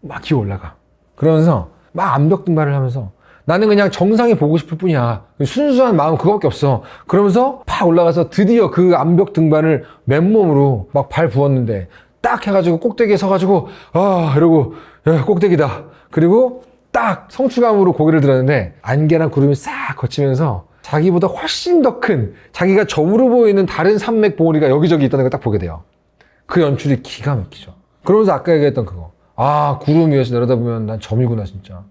막 기어 올라가. 그러면서 막 암벽 등반을 하면서 나는 그냥 정상에 보고 싶을 뿐이야. 순수한 마음 그거밖에 없어. 그러면서 팍 올라가서 드디어 그 암벽 등반을 맨몸으로 막 발 부었는데 딱 해가지고 꼭대기에 서가지고 아 이러고 야, 꼭대기다. 그리고 딱 성취감으로 고개를 들었는데 안개랑 구름이 싹 거치면서 자기보다 훨씬 더 큰 자기가 점으로 보이는 다른 산맥 봉우리가 여기저기 있다는 걸 딱 보게 돼요. 그 연출이 기가 막히죠. 그러면서 아까 얘기했던 그거 아 구름 위에서 내려다보면 난 점이구나 진짜.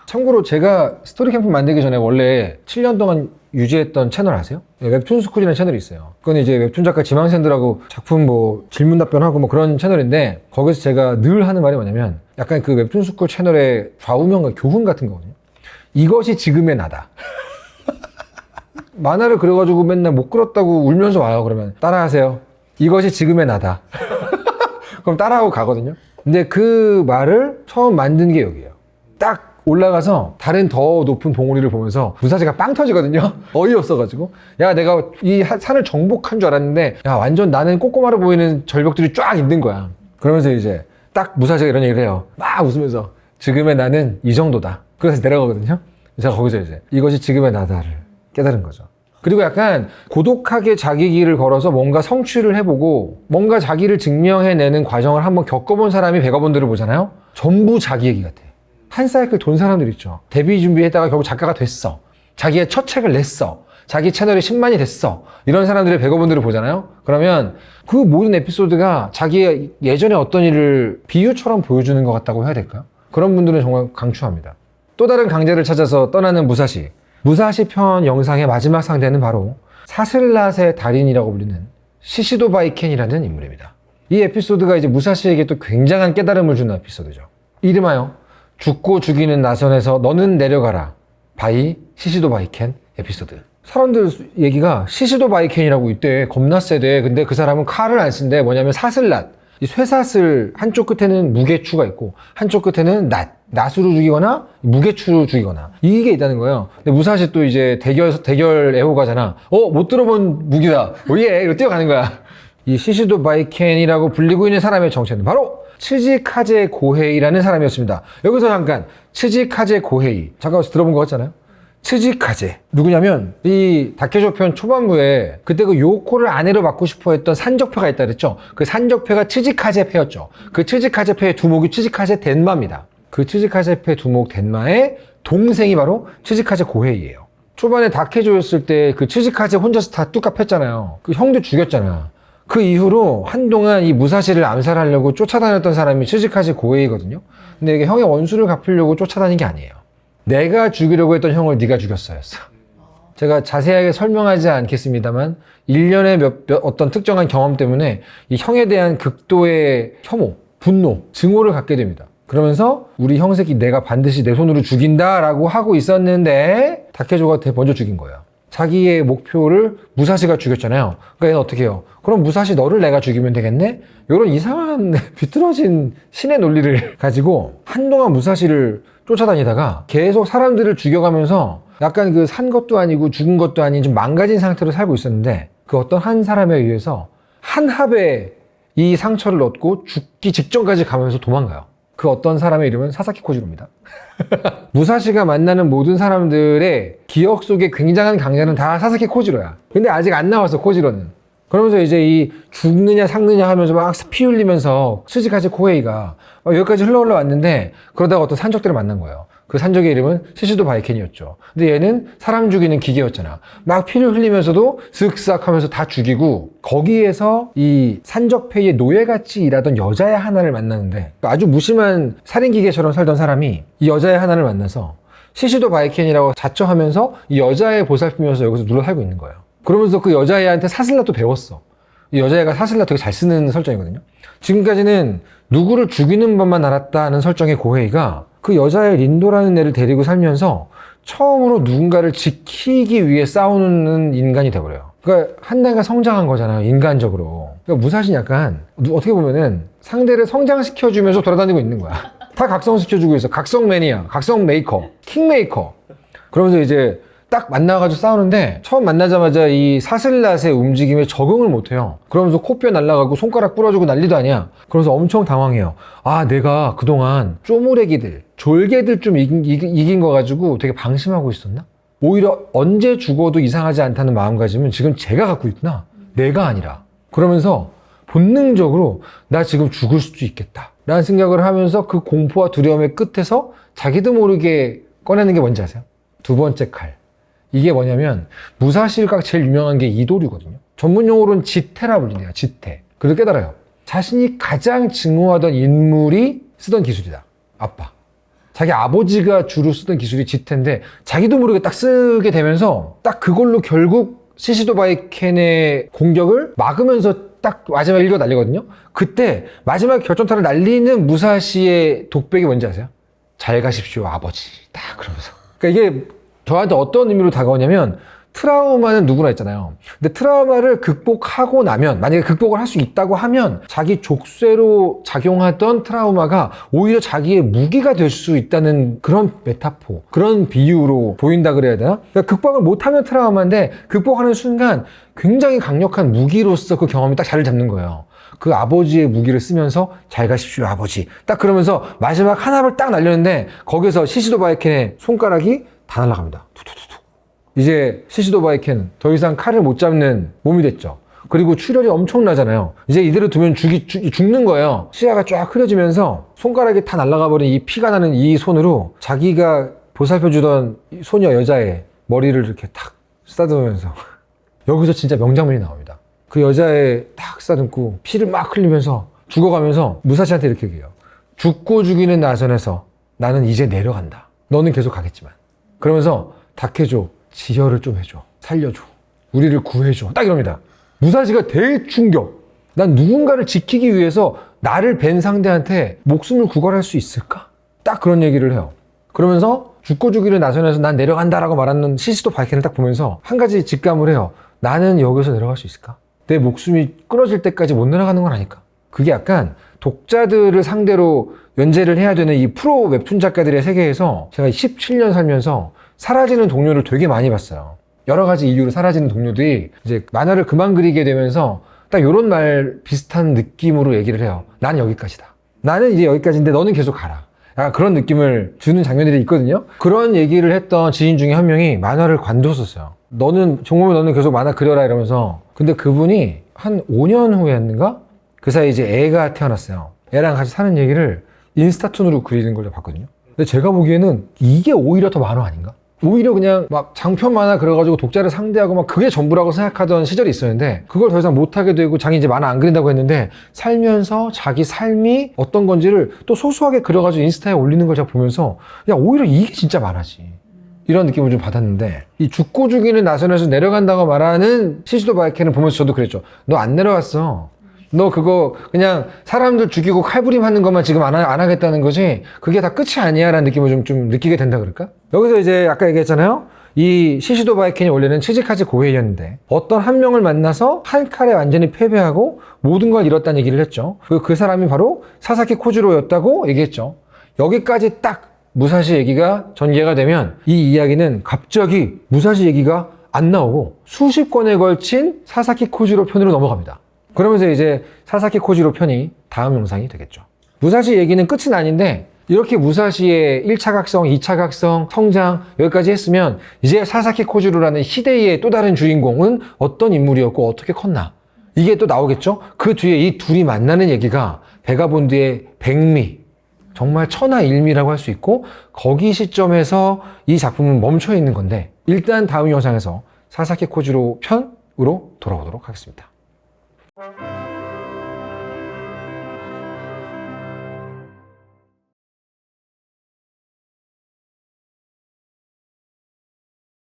참고로 제가 스토리 캠프 만들기 전에 원래 7년 동안 유지했던 채널 아세요? 네, 웹툰 스쿨이라는 채널이 있어요. 그건 이제 웹툰 작가 지망생들하고 작품 뭐 질문 답변하고 뭐 그런 채널인데 거기서 제가 늘 하는 말이 뭐냐면 약간 그 웹툰 스쿨 채널의 좌우명과 교훈 같은 거거든요. 이것이 지금의 나다. 만화를 그려가지고 맨날 못 그렸다고 울면서 와요. 그러면 따라하세요. 이것이 지금의 나다. 그럼 따라하고 가거든요. 근데 그 말을 처음 만든 게 여기예요. 딱 올라가서 다른 더 높은 봉우리를 보면서 무사시가 빵 터지거든요. 어이없어가지고. 야, 내가 이 산을 정복한 줄 알았는데, 야, 완전 나는 꼬꼬마로 보이는 절벽들이 쫙 있는 거야. 그러면서 이제 딱 무사시가 이런 얘기를 해요. 막 웃으면서. 지금의 나는 이 정도다. 그래서 내려가거든요. 제가 거기서 이제 이것이 지금의 나다를 깨달은 거죠. 그리고 약간 고독하게 자기 길을 걸어서 뭔가 성취를 해보고 뭔가 자기를 증명해내는 과정을 한번 겪어본 사람이 백업원들을 보잖아요. 전부 자기 얘기 같아. 한 사이클 돈 사람들 있죠. 데뷔 준비했다가 결국 작가가 됐어. 자기의 첫 책을 냈어. 자기 채널이 10만이 됐어. 이런 사람들의 백업원들을 보잖아요. 그러면 그 모든 에피소드가 자기의 예전에 어떤 일을 비유처럼 보여주는 것 같다고 해야 될까요? 그런 분들은 정말 강추합니다. 또 다른 강자를 찾아서 떠나는 무사시. 무사시 편 영상의 마지막 상대는 바로 사슬랏의 달인이라고 불리는 시시도 바이켄이라는 인물입니다. 이 에피소드가 이제 무사시에게 또 굉장한 깨달음을 주는 에피소드죠. 이름하여 죽고 죽이는 나선에서 너는 내려가라. 바이 시시도 바이켄 에피소드. 사람들 얘기가 시시도 바이켄이라고 이때 겁나 세대. 근데 그 사람은 칼을 안 쓴대. 뭐냐면 사슬랏. 이 쇠사슬 한쪽 끝에는 무게추가 있고 한쪽 끝에는 낫으로 죽이거나 무게추로 죽이거나 이게 있다는 거예요. 근데 무사시 또 이제 대결 애호가잖아. 못 들어본 무기다. 오예 이거 뛰어가는 거야. 이 시시도 바이켄이라고 불리고 있는 사람의 정체는 바로 츠지카제 고헤이라는 사람이었습니다. 여기서 잠깐 츠지카제 고헤이 잠깐 들어본 거 같잖아요. 츠지카제 누구냐면 이 다케쇼 편 초반부에 그때 그 요코를 아내로 맡고 싶어 했던 산적패가 있다 그랬죠. 그 산적패가 츠지카제 패였죠. 그 츠지카제 패의 두목이 츠지카제 덴마입니다. 그 츠지카제 패 두목 덴마의 동생이 바로 츠지카제 고헤이예요. 초반에 다케조였을 때 그 츠지카제 혼자서 다 뚜까 팼잖아요. 그 형도 죽였잖아. 그 이후로 한동안 이 무사시를 암살하려고 쫓아다녔던 사람이 츠지카제 고헤이거든요. 근데 이게 형의 원수를 갚으려고 쫓아다닌 게 아니에요. 내가 죽이려고 했던 형을 네가 죽였어였어. 제가 자세하게 설명하지 않겠습니다만 일련의 어떤 특정한 경험 때문에 이 형에 대한 극도의 혐오, 분노, 증오를 갖게 됩니다. 그러면서 우리 형새끼 내가 반드시 내 손으로 죽인다라고 하고 있었는데 다케조가 먼저 죽인 거예요. 자기의 목표를 무사시가 죽였잖아요. 그러니까 얘는 어떻게 해요? 그럼 무사시 너를 내가 죽이면 되겠네? 이런 이상한 비뚤어진 신의 논리를 가지고 한동안 무사시를 쫓아다니다가 계속 사람들을 죽여가면서 약간 그 산 것도 아니고 죽은 것도 아닌 좀 망가진 상태로 살고 있었는데 그 어떤 한 사람에 의해서 한 합에 이 상처를 얻고 죽기 직전까지 가면서 도망가요. 그 어떤 사람의 이름은 사사키 코지로입니다. 무사시가 만나는 모든 사람들의 기억 속에 굉장한 강자는 다 사사키 코지로야. 근데 아직 안 나왔어, 코지로는. 그러면서 이제 이 죽느냐 삭느냐 하면서 막 피 흘리면서 츠지카제 코헤이가 여기까지 흘러 왔는데 그러다가 어떤 산적들을 만난 거예요. 그 산적의 이름은 시시도 바이켄이었죠. 근데 얘는 사람 죽이는 기계였잖아. 막 피를 흘리면서도 슥싹 하면서 다 죽이고 거기에서 이 산적패의 노예같이 일하던 여자애 하나를 만나는데 아주 무심한 살인기계처럼 살던 사람이 이 여자애 하나를 만나서 시시도 바이켄이라고 자처하면서 이 여자애 보살피면서 여기서 눌러 살고 있는 거예요. 그러면서 그 여자애한테 사슬랏도 배웠어. 이 여자애가 사슬랏 되게 잘 쓰는 설정이거든요. 지금까지는 누구를 죽이는 법만 알았다는 설정의 고헤이가 그 여자애 린도라는 애를 데리고 살면서 처음으로 누군가를 지키기 위해 싸우는 인간이 돼버려요. 그러니까 한 단계 성장한 거잖아요, 인간적으로. 그러니까 무사시는 약간 어떻게 보면은 상대를 성장시켜주면서 돌아다니고 있는 거야. 다 각성시켜주고 있어. 각성 매니아, 각성 메이커, 킹메이커. 그러면서 이제 딱 만나가지고 싸우는데 처음 만나자마자 이 사슬랏의 움직임에 적응을 못해요. 그러면서 코뼈 날아가고 손가락 부러지고 난리도 아니야. 그러면서 엄청 당황해요. 아, 내가 그동안 쪼무레기들, 졸개들 좀 이긴 거 가지고 되게 방심하고 있었나? 오히려 언제 죽어도 이상하지 않다는 마음가짐은 지금 제가 갖고 있구나. 내가 아니라. 그러면서 본능적으로 나 지금 죽을 수도 있겠다 라는 생각을 하면서 그 공포와 두려움의 끝에서 자기도 모르게 꺼내는 게 뭔지 아세요? 두 번째 칼. 이게 뭐냐면 무사시가 제일 유명한 게 이도류거든요. 전문용어로는 지테라 불린대요. 지테. 그걸 깨달아요. 자신이 가장 증오하던 인물이 쓰던 기술이다. 아빠. 자기 아버지가 주로 쓰던 기술이 지테인데 자기도 모르게 딱 쓰게 되면서 딱 그걸로 결국 시시도 바이켄의 공격을 막으면서 딱 마지막에 일거 날리거든요. 그때 마지막 결정타를 날리는 무사시의 독백이 뭔지 아세요? 잘 가십시오 아버지. 딱 그러면서. 그러니까 이게 저한테 어떤 의미로 다가오냐면 트라우마는 누구나 있잖아요. 근데 트라우마를 극복하고 나면, 만약에 극복을 할 수 있다고 하면 자기 족쇄로 작용하던 트라우마가 오히려 자기의 무기가 될 수 있다는 그런 메타포, 그런 비유로 보인다 그래야 되나? 그러니까 극복을 못하면 트라우마인데 극복하는 순간 굉장히 강력한 무기로서 그 경험이 딱 자리를 잡는 거예요. 그 아버지의 무기를 쓰면서 잘 가십시오 아버지 딱 그러면서 마지막 하나를 딱 날렸는데 거기서 시시도 바이켄의 손가락이 다 날아갑니다. 툭툭툭툭. 이제 시시도 바이켄 더 이상 칼을 못 잡는 몸이 됐죠. 그리고 출혈이 엄청나잖아요. 이제 이대로 두면 죽는 거예요. 시야가 쫙 흐려지면서 손가락이 다 날아가 버린 이 피가 나는 이 손으로 자기가 보살펴주던 소녀 여자의 머리를 이렇게 탁 쓰다듬으면서 여기서 진짜 명장면이 나옵니다. 그 여자애 딱 쓰다듬고 피를 막 흘리면서 죽어가면서 무사시한테 이렇게 얘기해요. 죽고 죽이는 나선에서 나는 이제 내려간다. 너는 계속 가겠지만. 그러면서 닥해줘. 지혈을 좀 해줘. 살려줘. 우리를 구해줘. 딱 이럽니다. 무사시가 대충격. 난 누군가를 지키기 위해서 나를 벤 상대한테 목숨을 구걸할 수 있을까? 딱 그런 얘기를 해요. 그러면서 죽고 죽이는 나선에서 난 내려간다라고 말하는 시시도 바이켄을 딱 보면서 한 가지 직감을 해요. 나는 여기서 내려갈 수 있을까? 내 목숨이 끊어질 때까지 못 내려가는 건 아닐까? 그게 약간 독자들을 상대로 연재를 해야 되는 이 프로 웹툰 작가들의 세계에서 제가 17년 살면서 사라지는 동료를 되게 많이 봤어요. 여러 가지 이유로 사라지는 동료들이 이제 만화를 그만 그리게 되면서 딱 이런 말 비슷한 느낌으로 얘기를 해요. 나는 여기까지다. 나는 이제 여기까지인데 너는 계속 가라. 약간 그런 느낌을 주는 장면들이 있거든요. 그런 얘기를 했던 지인 중에 한 명이 만화를 관뒀었어요. 너는 정말 너는 계속 만화 그려라 이러면서. 근데 그분이 한 5년 후였는가? 그 사이에 이제 애가 태어났어요. 애랑 같이 사는 얘기를 인스타툰으로 그리는 걸 봤거든요. 근데 제가 보기에는 이게 오히려 더 만화 아닌가? 오히려 그냥 막 장편 만화 그려가지고 독자를 상대하고 막 그게 전부라고 생각하던 시절이 있었는데 그걸 더 이상 못하게 되고 자기 이제 만화 안 그린다고 했는데 살면서 자기 삶이 어떤 건지를 또 소소하게 그려가지고 인스타에 올리는 걸 제가 보면서 야 오히려 이게 진짜 만화지 이런 느낌을 좀 받았는데 이 죽고 죽이는 나선에서 내려간다고 말하는 시시도 바이켄을 보면서 저도 그랬죠. 너 안 내려갔어. 너 그거 그냥 사람들 죽이고 칼부림 하는 것만 지금 안 하겠다는 거지 그게 다 끝이 아니야 라는 느낌을 좀 느끼게 된다 그럴까? 여기서 이제 아까 얘기했잖아요. 이 시시도 바이켄이 원래는 치즈카즈 고해였는데 어떤 한 명을 만나서 한 칼에 완전히 패배하고 모든 걸 잃었다는 얘기를 했죠. 그 사람이 바로 사사키 코지로였다고 얘기했죠. 여기까지 딱 무사시 얘기가 전개가 되면 이 이야기는 갑자기 무사시 얘기가 안 나오고 수십 권에 걸친 사사키 코지로 편으로 넘어갑니다. 그러면서 이제 사사키 코지로 편이 다음 영상이 되겠죠. 무사시 얘기는 끝은 아닌데 이렇게 무사시의 1차 각성, 2차 각성, 성장 여기까지 했으면 이제 사사키 코지로라는 희대의 또 다른 주인공은 어떤 인물이었고 어떻게 컸나 이게 또 나오겠죠. 그 뒤에 이 둘이 만나는 얘기가 베가본드의 백미 정말 천하일미라고 할 수 있고 거기 시점에서 이 작품은 멈춰 있는 건데 일단 다음 영상에서 사사키 코지로 편으로 돌아오도록 하겠습니다.